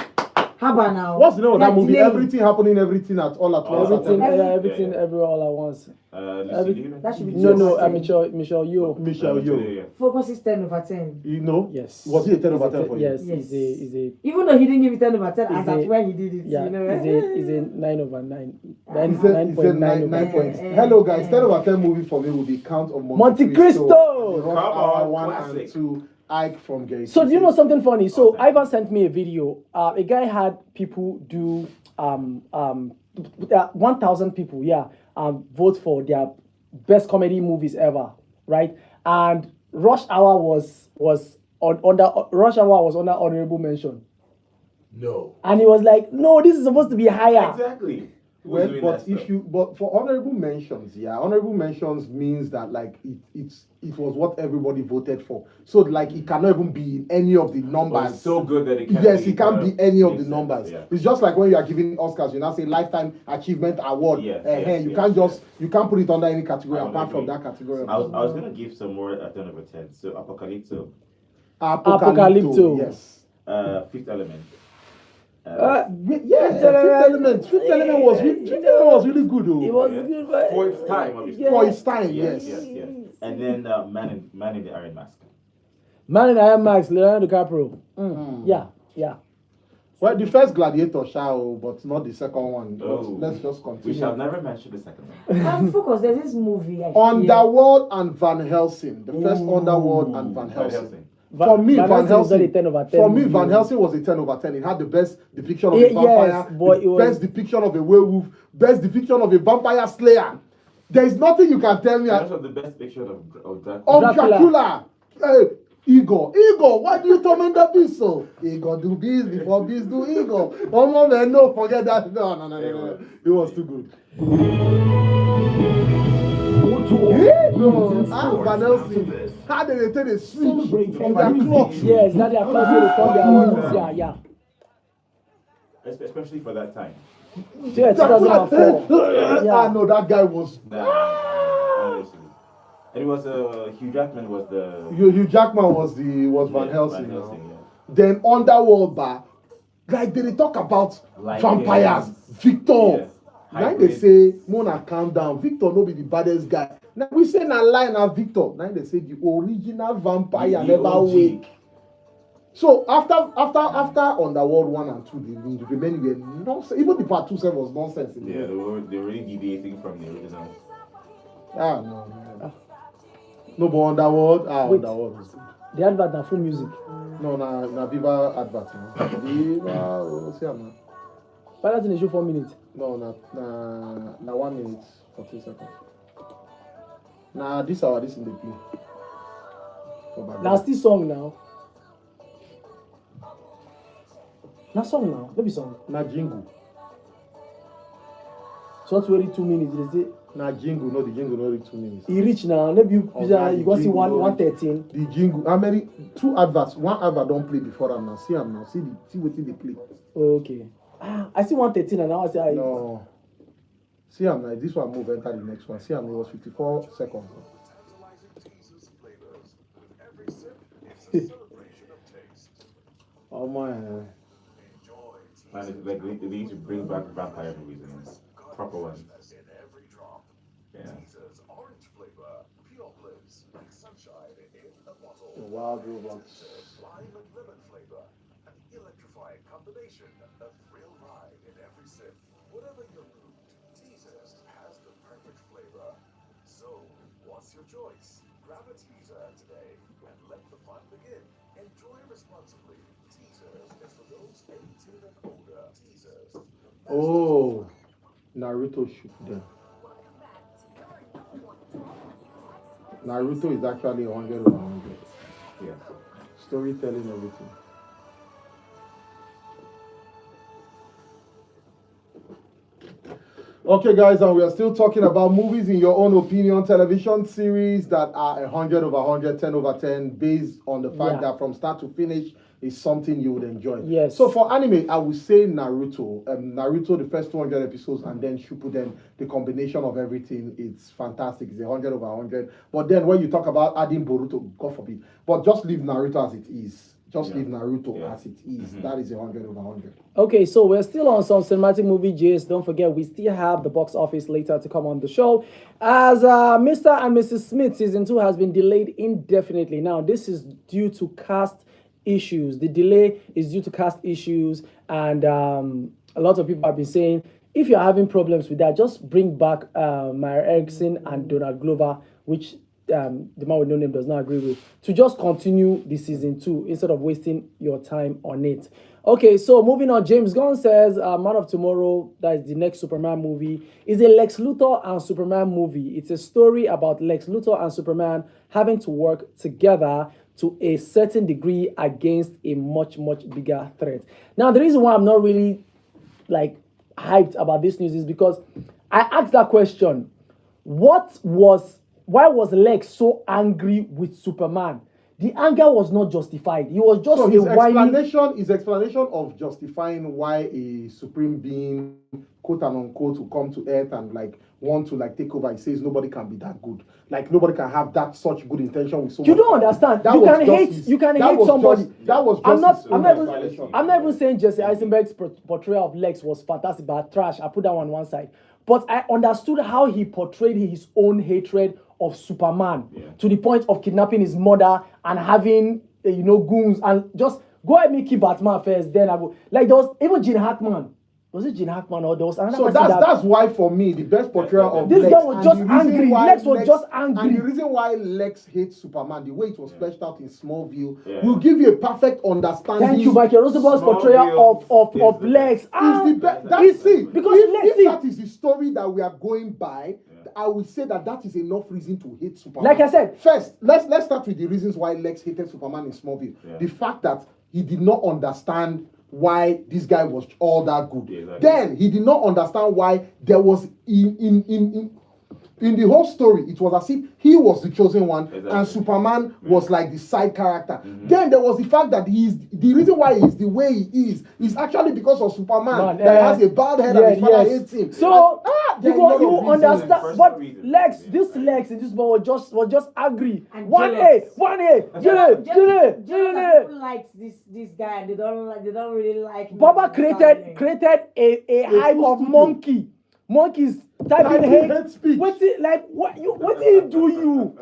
Haba now. What's the name of that Like movie? delay. Everything happening, everything at all at once. Everything, Everything. everywhere, all at once. That should be No, 10 over 10. Michelle Yeoh. Michelle Yeoh. Focus is 10 over 10. You know? Yes. Was he a 10 over 10 for you? Yes, Yes. he's a Even though he didn't give it 10 over 10, Is and that's a- where he did it. yeah, You know? he's a 9 over 9. He said 9 over points. 10. Hello guys, 10 over 10 movie for me will be Count of Monte Cristo! Rush Come Hour on, 1 classic. and 2, Ike from Gay. So do you know something funny? So Okay. Ivan sent me a video. A guy had people do 1,000 people, vote for their best comedy movies ever, right? And Rush Hour was under honorable mention, No. and he was like, "No, this is supposed to be higher." Exactly. Who's Well, doing but that if stuff? you for honorable mentions, honorable mentions means that like it was what everybody voted for. So like it cannot even be in any of the But numbers. it's so good that it can't Yes, be, it can't be any of the makes sense, numbers. yeah. It's just like when you are giving Oscars, you now say lifetime achievement award. Yes, You yes, can't yes. You can't put it under any category I would apart from agree. that category. I was gonna give some more at 10 over 10. So Apocalypto, Apocalypto. Yes. Fifth Element. Yeah, Fifth Element. Fifth Element was really good. It Though. was Yeah. good, but For its time, obviously. Yeah. For its time, Yes, yes. yes. And then Man in the Iron Mask. Man in Iron Max, Leonardo DiCaprio. Yeah. Well, the first Gladiator shall, but not the second one. But Oh. let's just We continue. shall never mention the second one. Focus, there's this movie. I hear. Underworld and Van Helsing. The first Ooh. Underworld and Van Van Helsing. Helsing. For me, Van was Helsing. a 10 over 10 For me, movie. Van Helsing was a 10 over 10. It had the best depiction of Yes, a vampire, but the it was- best depiction of a werewolf, best depiction of a vampire slayer. There is nothing you can tell me And also the best picture of Dracula. of Dracula. Hey, Igor, why do you torment the beast so? Igor do beast before beast do Igor. Oh man, no, forget that. No. It was too good. No, Van Helsing. How did they take a switch from their clock? Yes, that they are close to come their ones. Yeah. Especially for that time. Yeah, 2004. I know that guy was. Honestly. And it was Hugh Jackman was the Hugh Jackman was Van yeah, Helsing. Van Now. Helsing, yeah. Then Underworld bar, like they talk about Like vampires. Victor. Yeah. Now they Hybrid. say, Mona, calm down. Victor no be the baddest guy. Now we say na lie na Victor. Now they say the original vampire The never OG. wake. So after Underworld 1 and 2, the remaining were nonsense. Even the part 2 was nonsense. In the Yeah, movie. they were really deviating from the original. No. No, but Underworld, Wait. Underworld was good. The advert na full music. No, na Viva advert. Viva, see am na. Why not in the show 4 minutes? No, na 1 minute 14 seconds. Na this hour this in the play. For background. Now still song now. Now song now. Maybe song. Na jingle. So that's already 2 minutes. They say Na jingle, no, the jingle not reach 2 minutes. he reach now. Maybe you Oh, you go see jingle, no. 113. The jingle, how many? 2 adverts. 1 advert don't play before am now. See am now. See what they play. Okay. I see 113 and now I say No. See am now. This one move enter the next one. See am, it was 54 seconds. Oh man. Man, it's like they need to bring back vampire movies and proper ones. Yeah. Wild Roblox. Oh, Naruto shoot them. Naruto is actually 100 over 100. Yeah. Storytelling, everything. Okay, guys, and we are still talking about movies in your own opinion, television series that are 100 over 100, 10 over 10, based on the fact Yeah. that from start to finish is something you would enjoy. Yes. So for anime, I would say Naruto. Naruto, the first 200 episodes, and then Shippuden, the combination of everything, it's fantastic. It's 100 over 100. But then when you talk about adding Boruto, God forbid, but just leave Naruto as it is. Just Yeah. leave Naruto Yeah. as it is. Mhm. That is 100/100. Okay, so we're still on some cinematic movie gist. Don't forget, we still have the box office later to come on the show. As Mr. and Mrs. Smith season 2 has been delayed indefinitely. Now, this is due to cast issues. The delay is due to cast issues, and a lot of people have been saying, if you're having problems with that, just bring back Maya Erickson and Donald Glover, which the man with no name does not agree with, to just continue the season 2 instead of wasting your time on it. Okay, so moving on, James Gunn says Man of Tomorrow, that is the next Superman movie, is a Lex Luthor and Superman movie. It's a story about Lex Luthor and Superman having to work together to a certain degree against a much, much bigger threat. Now, the reason why I'm not really like hyped about this news is because I asked that question. Why was Lex so angry with Superman? The anger was not justified. He was just So a whiny. his explanation of justifying why a supreme being, quote and unquote, will come to Earth and like want to like take over. He says nobody can be that good. Like nobody can have that such good intention with someone. You don't understand. That You was can just hate. his- You can that hate was somebody. just- that was I'm just not. his I'm not own even. I'm not even saying Jesse Eisenberg's portrayal of Lex was fantastic, but trash. I put that on one side. But I understood how he portrayed his own hatred of Superman to the point of kidnapping his mother and having goons and just go and make Batman first. Then I go like there was even Gene Hackman. Was it Gene Hackman or there was another So person that's why for me the best portrayal of this Lex, guy was and just the reason angry. why Lex was just angry. And the reason why Lex hates Superman, the way it was fleshed out in Smallville, Yeah. will give you a perfect understanding. Thank you, Michael Rosenberg's portrayal of Lex. Is the because if that is the story that we are going by, I will say that is enough reason to hate Superman. Like I said, first let's start with the reasons why Lex hated Superman in Smallville. Yeah. The fact that he did not understand why this guy was all that good. Yeah, exactly. Then he did not understand why there was in the whole story, it was as if he was the chosen one, and Superman was like the side character. Then there was the fact that the reason why he's the way he is actually because of Superman that has a bad head and his father hates him. So there are a lot of you reasons. understand, but reasons. Lex in this boy was just angry. And One jealous. People likes this guy and they don't really like him. Baba created a hive of monkeys typing hate speech. what did he do you?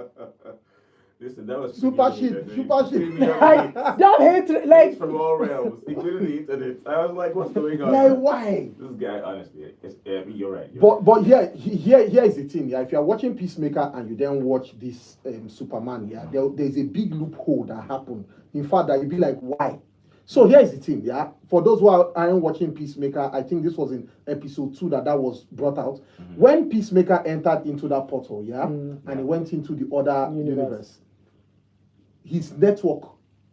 Listen, that was Super pretty shit, good, super shit. Like that hate like from all realms, including the internet. I was like, what's going on? Like why? This guy, honestly, you're right. But here is the thing. Yeah, if you are watching Peacemaker and you then watch this Superman, yeah, there's a big loophole that happened. In fact, that you'd be like, why? So here is the thing. Yeah, for those who aren't watching Peacemaker, I think this was in episode 2 that was brought out. When Peacemaker entered into that portal, and he went into the other universe, his network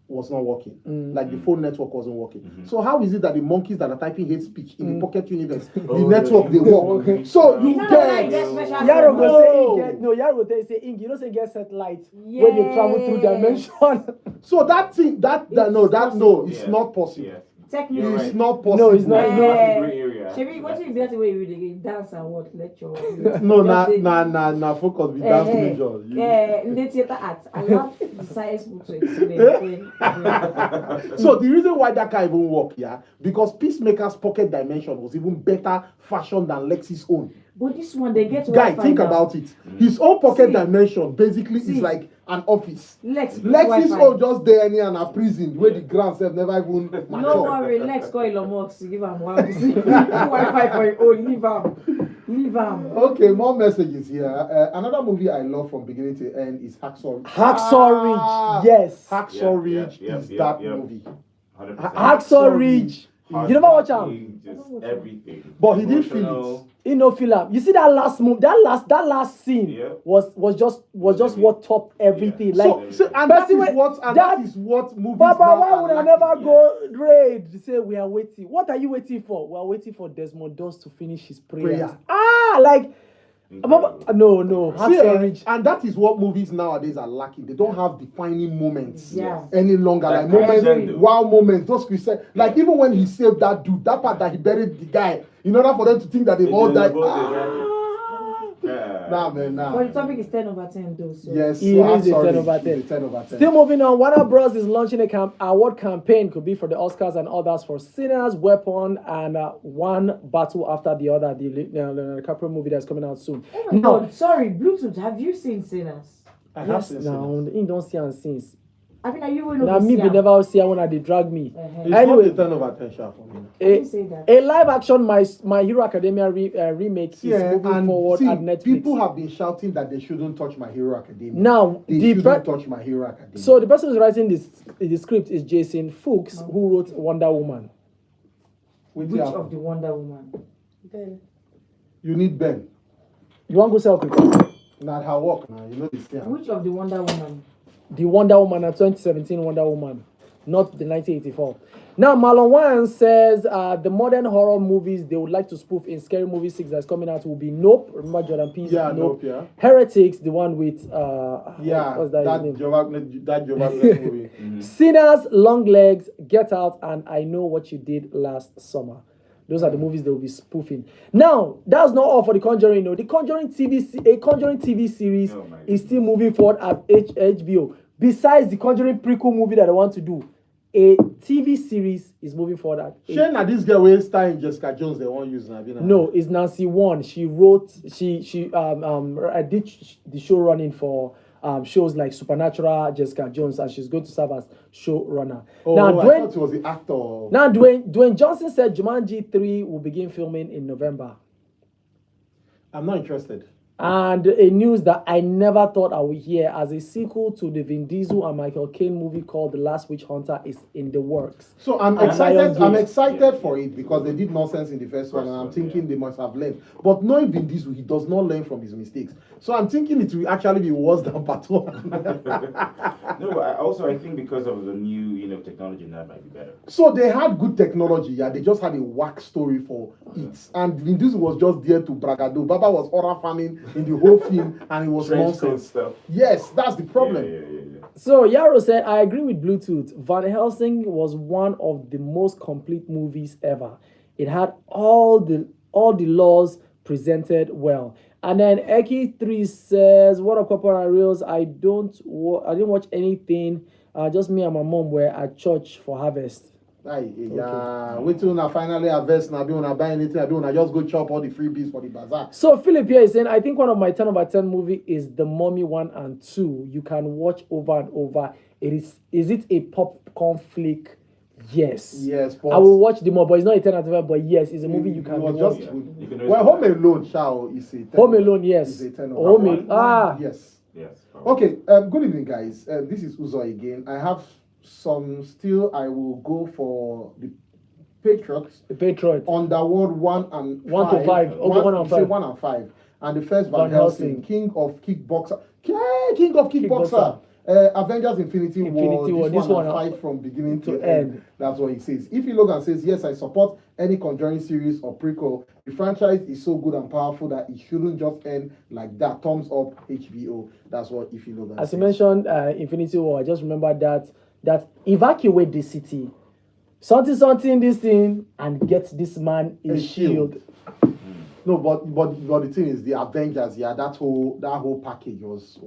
was not working. Like the phone network wasn't working. So how is it that the monkeys that are typing hate speech in the pocket universe, the network they work? So you get Yaro go say Ing, you know say get satellite when they travel through dimension. so that thing it's not possible. Yeah. Technically, It's not possible. No, it's not. That's a gray area. Shebi, what you be that way you read dance and what lecture? No, nah, focus with dance major. In the theater arts, I love the science book to explain. So the reason why that can even work, because Peacemaker's pocket dimension was even better fashioned than Lex's own. But this one, they get Guy, Wi-Fi think now. about it. His own pocket See. dimension basically See. is like an office. Lex's Lex's Wi-Fi. own just there and a prison where the grants have never even No matured. worry, Lex call Elon Musk to give him Wi-Fi for your own. Leave him. Okay, more messages here. Another movie I love from beginning to end is Hacksaw. Hacksaw Ridge, yes. Hacksaw Ridge is that movie. 100%. Hacksaw Ridge. You never watch him? Just everything. But he didn't feel Emotional. He no feel am. You see that last move, that last scene was just what topped everything. Yeah. Like and that is what movies Baba, now why are would I lacking. never go raid? They say we are waiting. What are you waiting for? We are waiting for Desmond Doss to finish his prayers. Prayer. Like Baba, no. Hacksaw Ridge. And that is what movies nowadays are lacking. They don't have defining moments Yeah. any longer. Like Like moments, wow moments. Those Christian, like even when he saved that dude, that part that he buried the guy, in order for them to think that they've all died. Nah, man, nah. But the topic is 10 over 10 though. So. Yes, It so I'm is a sorry, 10 over 10. it's a 10 over 10. Still moving on, Warner Bros. Is launching a award campaign, could be for the Oscars and others, for Sinners, Weapon, and One Battle After the Other, the DiCaprio movie that's coming out soon. Oh my God, sorry, Bluetooth, have you seen Sinners? I have Yes, seen now, Sinners. you don't see and since. I mean, are you Now, me be never see when they drag me. It's Anyway, not a 10 over 10 sharp for me. I didn't say that. a live action My Hero Academia remake is moving and forward see, at Netflix. people have been shouting that they shouldn't touch My Hero Academia. Now, They the shouldn't touch My Hero Academia. so the person who's writing the script is Jason Fuchs, who wrote Wonder Woman. Which of the Wonder Woman? Ben. you need Ben. You want to go sell quick? Not her work now. You know this thing. Which of the Wonder Woman? The Wonder Woman, a 2017 Wonder Woman, not the 1984. Now, Marlon Wayans says the modern horror movies they would like to spoof in Scary Movie 6 that's coming out will be Nope. Remember Jordan Peele? Yeah, Nope, yeah. Heretics, the one with Yeah, what's that that his name? Jehovah's movie. Sinners, Long Legs, Get Out, and I Know What You Did Last Summer. Those are the movies they will be spoofing. Now, that's not all for The Conjuring. No, The Conjuring TV series Oh my is still moving forward at HBO. Besides the Conjuring prequel movie that I want to do, a TV series is moving forward at. Shane, now this girl will star in Jessica Jones. They won't use now. No, it's Nancy Wan. She wrote. She did the show running for shows like Supernatural, Jessica Jones, and she's going to serve as showrunner. Oh, Now, I thought it was the actor. Now, Dwayne Johnson said Jumanji 3 will begin filming in November. I'm not interested. And a news that I never thought I would hear, as a sequel to the Vin Diesel and Michael Caine movie called The Last Witch Hunter is in the works. So I'm And excited. Lionsgate. I'm excited for it because they did nonsense in the first one, and I'm thinking they must have learned. But knowing Vin Diesel, he does not learn from his mistakes. So I'm thinking it will actually be worse than part one. No, but I think because of the new, technology, that might be better. So they had good technology, yeah. They just had a whack story for it, and Vin Diesel was just there to bragado. Baba was horror farming in the whole film, and it was Trench coat nonsense. stuff. Yes, that's the problem. Yeah. So Yaro said, I agree with Bluetooth. Van Helsing was one of the most complete movies ever. It had all the laws presented well. And then Eki3 says, what up, Couple and Reels? I didn't watch anything. Just me and my mom were at church for harvest. Aye, yeah. Wait till una finally harvest. Now, be una buy anything. I be una just go chop all the freebies for the bazaar. So Philip here is saying, I think one of my 10 over 10 movie is The Mummy 1 and 2. You can watch over and over. Is it a popcorn flick? Yes. Yes, but I will watch the more, but it's not a 10 out of 10, but yes, it's a movie you can it was watch. just You can always well, go Home back. Alone, Shao is a 10. Home Alone, yes. Is a 10 Home over. Alone. Yes. Yes. Okay. Good evening, guys. This is Uzo again. I have some still. I will go for the Patriots. The Patriot. Underworld 1 and 5. 1 to 5. Okay, 1 and 5. 1 and 5. And the first Van Van Helsing, Helsing. King of Kickboxer. King of Kickboxer. Avengers Infinity War. This one fight from beginning to end. That's what he says. If Logan says, yes, I support any Conjuring series or prequel. The franchise is so good and powerful that it shouldn't just end like that. Thumbs up, HBO. That's what Ify Logan As says. you mentioned, Infinity War, I just remember that evacuate the city. Something this thing and get this man a shield. No, but the thing is, the Avengers, yeah, that whole package was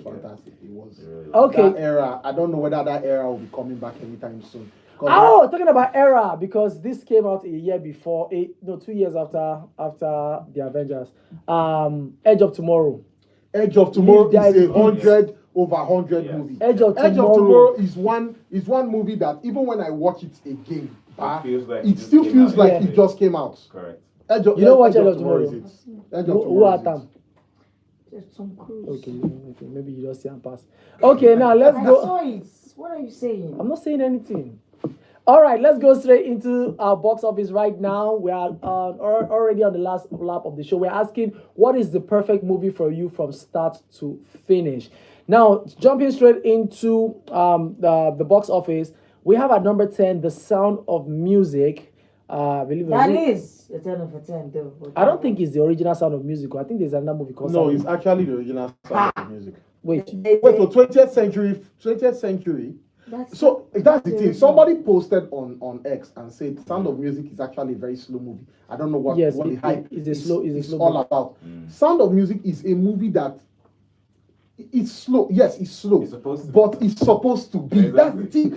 fantastic. It was Okay. that era. I don't know whether that era will be coming back anytime soon. Oh, talking about era, because this came out a year before, 2 years after the Avengers. Edge of Tomorrow. Edge of Tomorrow Live, is Die, a 100 over 100 Yeah. movie. Edge of Tomorrow Tomorrow is one movie that even when I watch it again, feels like it it still just feels came like out. it just came out. Correct. You don't watch Edge of Tomorrow? is it? Edge of Who Tomorrow are is it. them? There's Tom Cruise. Okay, maybe you just see and pass. Okay, now let's I go. saw it. What are you saying? I'm not saying anything. All right, let's go straight into our box office right now. We are already on the last lap of the show. We're asking, what is the perfect movie for you from start to finish? Now, jumping straight into the box office, we have at number 10, The Sound of Music. That is a 10 over 10, though. I don't think it's the original Sound of Music. I think there's another movie called No, Sound it's actually the original Sound of Music. Wait, Wait, for 20th century, So that's the thing. Somebody posted on X and said Sound of Music is actually a very slow movie. I don't know what the hype is all about. Sound of Music is a movie that it's slow. Yes, it's slow. It's supposed to be. But it's supposed to be. Exactly. That's the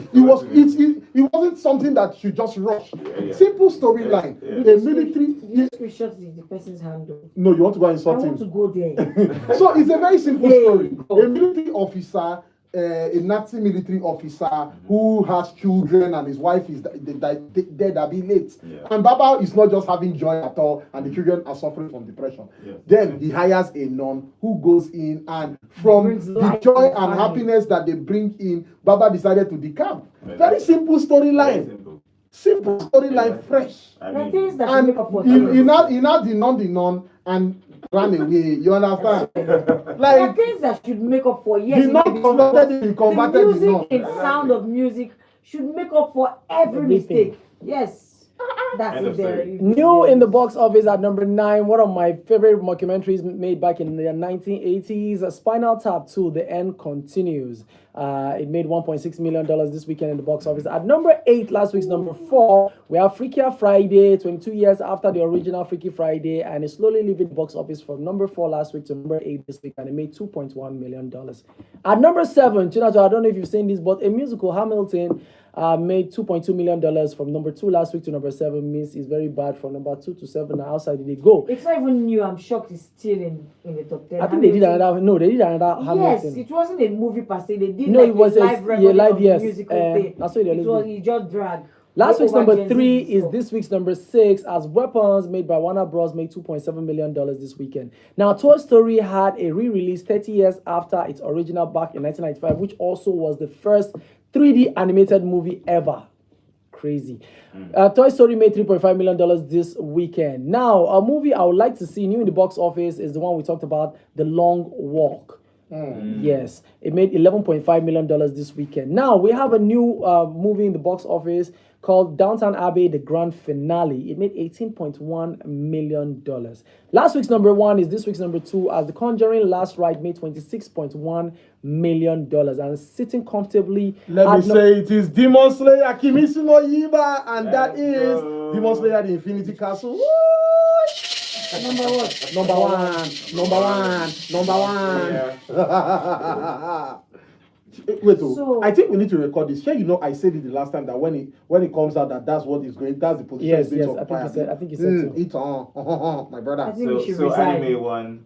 thing. It wasn't something that you just rush. Yeah. Simple storyline. Yeah. A military. Screenshot the person's handle. No, you want to go and I insult want him. to go there. So it's a very simple story. Oh. A military officer, a Nazi military officer who has children and his wife is dead a bit late. Yeah. And Baba is not just having joy at all, and the children are suffering from depression. Yeah. Then he hires a nun who goes in, and from Brings the life joy to the and family. happiness that they bring in, Baba decided to decamp. Very Very simple Very storyline. simple. Simple storyline, Yeah. fresh. I The mean, things that should And make up for he things. now the nun and ran away. You understand? There are Like things that should make up for yes. the non converted, he converted the the music non. in Sound of Music should make up for every Everything. mistake. Yes. That's End it of there. story. New in the box office at number 9, one of my favorite mockumentaries made back in the 1980s, Spinal Tap 2, The End Continues. It made $1.6 million this weekend in the box office. At number 8, last week's number 4, we have Freakier Friday, 22 years after the original Freaky Friday, and it's slowly leaving the box office from number 4 last week to number 8 this week, and it made $2.1 million. At number 7, Chinato, I don't know if you've seen this, but a musical, Hamilton, made $2.2 million from number 2 last week to number 7. Means it's very bad from number 2 to 7. Now, outside did they go? It's not even new. I'm shocked it's still in the top 10. I think they did another. No, they did another Yes, Hamilton. it wasn't a movie per se. They did No, like it was a a live recording live, of the yes. musical thing. That's what they It always was do. he just dragged. Last week's Over number Gen Z 3 is stuff. this week's number 6, as Weapons, made by Warner Bros., made $2.7 million this weekend. Now, Toy Story had a re-release 30 years after its original back in 1995, which also was the first 3D animated movie ever. Crazy. Toy Story made $3.5 million this weekend. Now, a movie I would like to see new in the box office is the one we talked about, The Long Walk. Yes, it made $11.5 million this weekend. Now, we have a new movie in the box office called Downton Abbey, the grand finale. It made $18.1 million. Last week's number 1 is this week's number 2, as The Conjuring Last Ride made $26.1 million. And sitting comfortably. Let me say it is Demon Slayer Kimestsu no Yaiba, and that Let's is go. Demon Slayer the Infinity Castle. Woo! Number what? Number one. Wait, So- I think we need to record this. Sure, you know, I said it the last time that when it comes out that's what is going, that's the position. Yes, it's going to I think occupy. you said so. It's on, my I brother. think we should So resign. anime 1.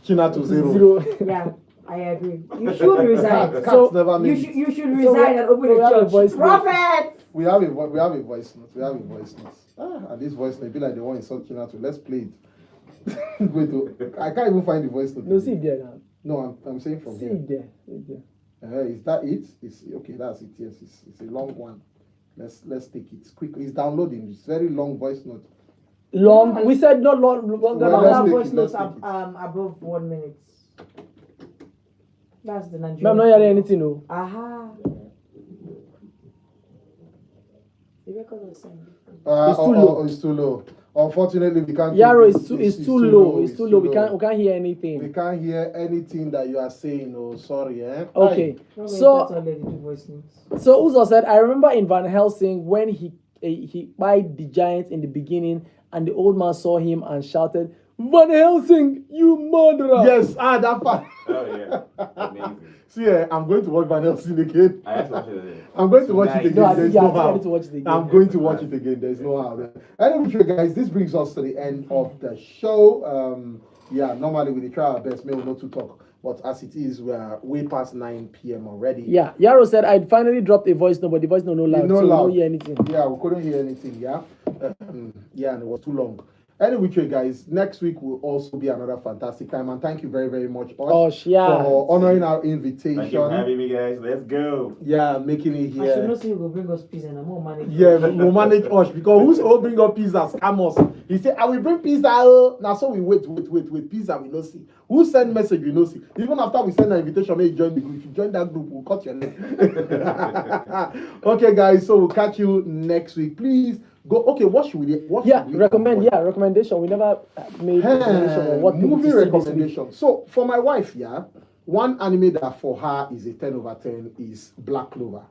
China to zero. Yeah, I agree. You should resign. Cats So, never You made should it. you should So resign and open we have a a voice church. note. Prophet. We have a voice note. And this voice note be like the one in South China too. Let's play it. Wait, I can't even find the voice note. No, see it there now. No, I'm saying from See here. it there. See it there. Is that it? It's okay. That's it. Yes, it's a long one. Let's take it quickly. It's downloading. It's very long voice note. Long. We said not long. Longer Well, All let's our take voice it, notes let's are take it. above 1 minute. That's the Nigerian. No, I'm not hearing anything. No. Aha. The record was saying. It's too low. It's too low. Unfortunately, we can't. Yaro take is it. too low. It's too low. We can't hear We anything. can't hear anything that you are saying. Oh, sorry, eh? Okay. No, wait, So that's already the voice notes. So Uzo said, I remember in Van Helsing when he bite the giant in the beginning, and the old man saw him and shouted, Van Helsing, you murderer! Yes, that part. Oh yeah. Amazing. See, I'm going to watch Van Helsing again. I have to watch it. I'm going to watch it Tonight. again. No, I There's think yeah, no I think I how. need to watch it again. I'm going to watch it again. There's no how. Anyway, guys, this brings us to the end of the show. Normally we try our best, maybe not to talk, but as it is, we are way past 9 p.m. already. Yeah, Yaro said, I finally dropped a voice note, but the voice note no loud, No so we loud. don't hear anything. Yeah, we couldn't hear anything. And it was too long. Anyway, guys, next week will also be another fantastic time, and thank you very, very much, Osh, yeah. for honoring our Thank you for invitation. having me, guys. Let's go. Yeah, making it I should here. not say you go bring us peace and I'm more manage. Yeah, we'll manage us because who's all bring up pizza? Scam us. He said, I will bring pizza. Now, so we wait. Pizza, we don't see. Who send message, we don't see. Even after we send an invitation, maybe join the group. If you join that group, we'll cut your neck. Okay, guys, so we'll catch you next week. Please go. Okay, what should we do? Recommendation. We never made recommendation on what people movie to see this week. recommendation. So for my wife, one anime that for her is a 10 over 10 is Black Clover.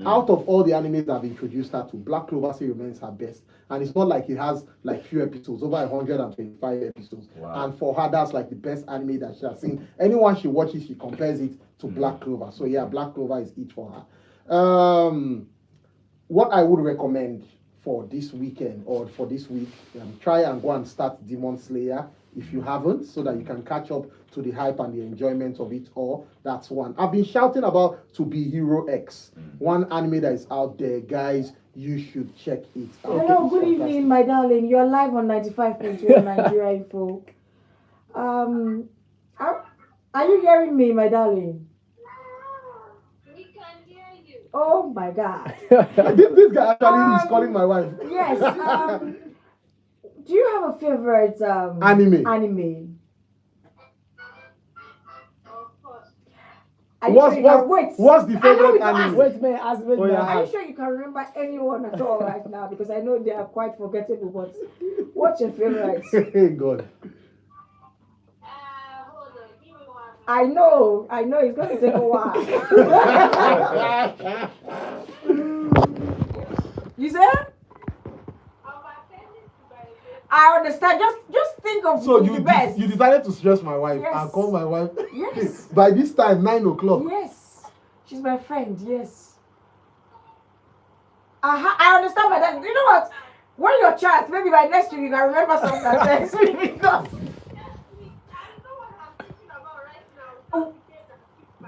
Out of all the animes that have introduced her to, Black Clover still remains her best. And it's not like it has like few episodes, over 125 episodes. Wow. And for her, that's like the best anime that she has seen. Anyone she watches, she compares it to Black Clover. So yeah, Black Clover is it for her. What I would recommend for this weekend or for this week, try and go and start Demon Slayer if you haven't, so that you can catch up to the hype and the enjoyment of it all. That's one. I've been shouting about To Be Hero X, one anime that is out there, guys. You should check it out. Hello, It's good fantastic. evening, my darling. You're live on 95.1 Nigeria Info. Are you hearing me, my darling? We can hear you. Oh my God. This guy actually is calling my wife. Yes. Do you have a favorite Anime. Anime? Of course. Are you sure you can, wait. What's the I know favorite it's anime? us. Wait, man, ask me. Oh, yeah. Are you sure you can remember anyone at all right now? Because I know they are quite forgettable. But what's your favorite? Hey God. Hold on. Give me one. I know. It's going to take a while. You said? I understand. Just think of So the best. you decided to stress my wife Yes. and call my wife. Yes. By this time, 9 o'clock. Yes. She's my friend. Yes. I understand, madam. You know what? When your chat, maybe by next week you can remember something that next week because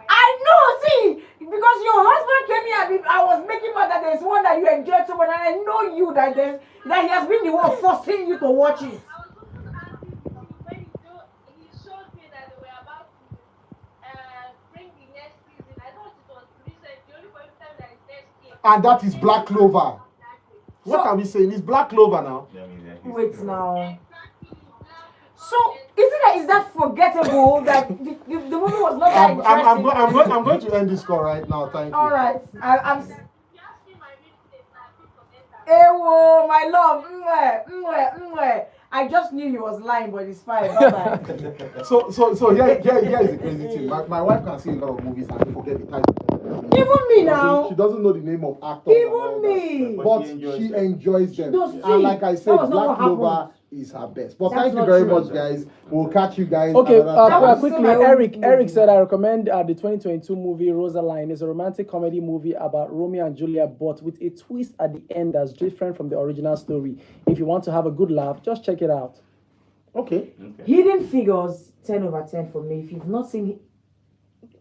I know. See, because your husband came here, and I was making sure that there's one that you enjoyed so much, and I know you that he has been the one forcing you to watch it. He showed me that they were about to bring the next season. I thought it was recent. The only time that is next year. And that is Black Clover. What are we saying? It's Black Clover now. Yeah, I mean, yeah, he's- Wait now. So is that forgettable that the movie was not that interesting? I'm going to end this call right now. Thank you. All right. I'm. You asked me my real estate now. Ewo, my love. Mwah. I just knew he was lying, but it's fine. Bye-bye. So here is the crazy thing. My wife can see a lot of movies and forget the title. Even me now. She doesn't know the name of actors. and all Even that. me. But She she enjoys them. does, see, And like I that said, was not Black what Clover happened. is her best. But That's thank you not very true. much, guys. We'll catch you guys. Okay, another time. was quickly, still my Eric own Eric movie. said I recommend the 2022 movie Rosaline. It's a romantic comedy movie about Romeo and Juliet, but with a twist at the end that's different from the original story. If you want to have a good laugh, just check it out. Okay. Hidden Figures, 10 over 10 for me. If you've not seen it,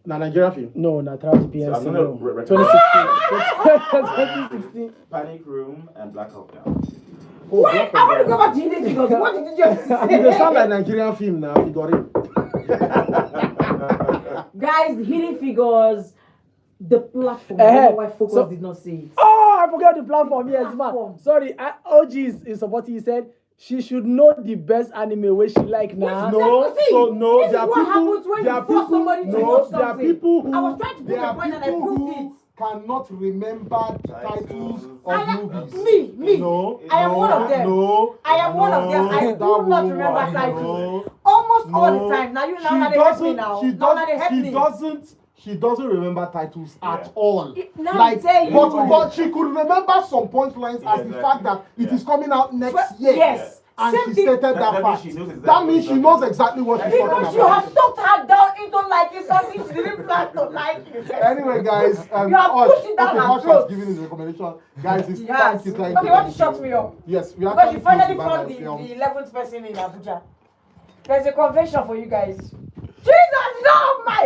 Now, Nigeria film. No, not Travis So PNC. I'm gonna No. recommend 2016. Panic Room and Black Hawk Down. Oh, wait, I want to go back to Hidden Figures. What did you just They sound say? like Nigerian film now. Figure Guys, Hidden Figures, the platform. I don't know why Focus So- did not see it. Oh, I forgot the platform. Yes, man. Platform. Sorry, OG is supporting. He said she should know the best anime where she like now. No, See, so no, this there is are what people. happens when There you are force people. somebody to No, watch there are something. people who. I was trying to there prove a are point and I people proved who it. cannot remember the titles I of am movies. me. No, I am no, one of them. No, I am one of them. I no, do that not woman, remember titles. no, Almost all no. the time. Now you She now they help me doesn't. now. She Now they help me. doesn't. She doesn't remember titles at Yeah. all. Now Like, they tell you. but she could remember some punchlines Yeah, as the fact that it Yeah. is coming out next year. Yes. And Same she thing. stated That that means fact. she knows exactly That means what she you're knows talking exactly what she's Because talking you have about. talked her down into liking something she didn't plan to like. Anyway, guys, You have pushed it down her Osh has throat. given his recommendation. Guys, it's Yes. thank you. Okay, you want to shut me up? Yes, we Because actually you finally close the found banner the film. 11th person in Abuja. There's a convention for you guys. Jesus, no, my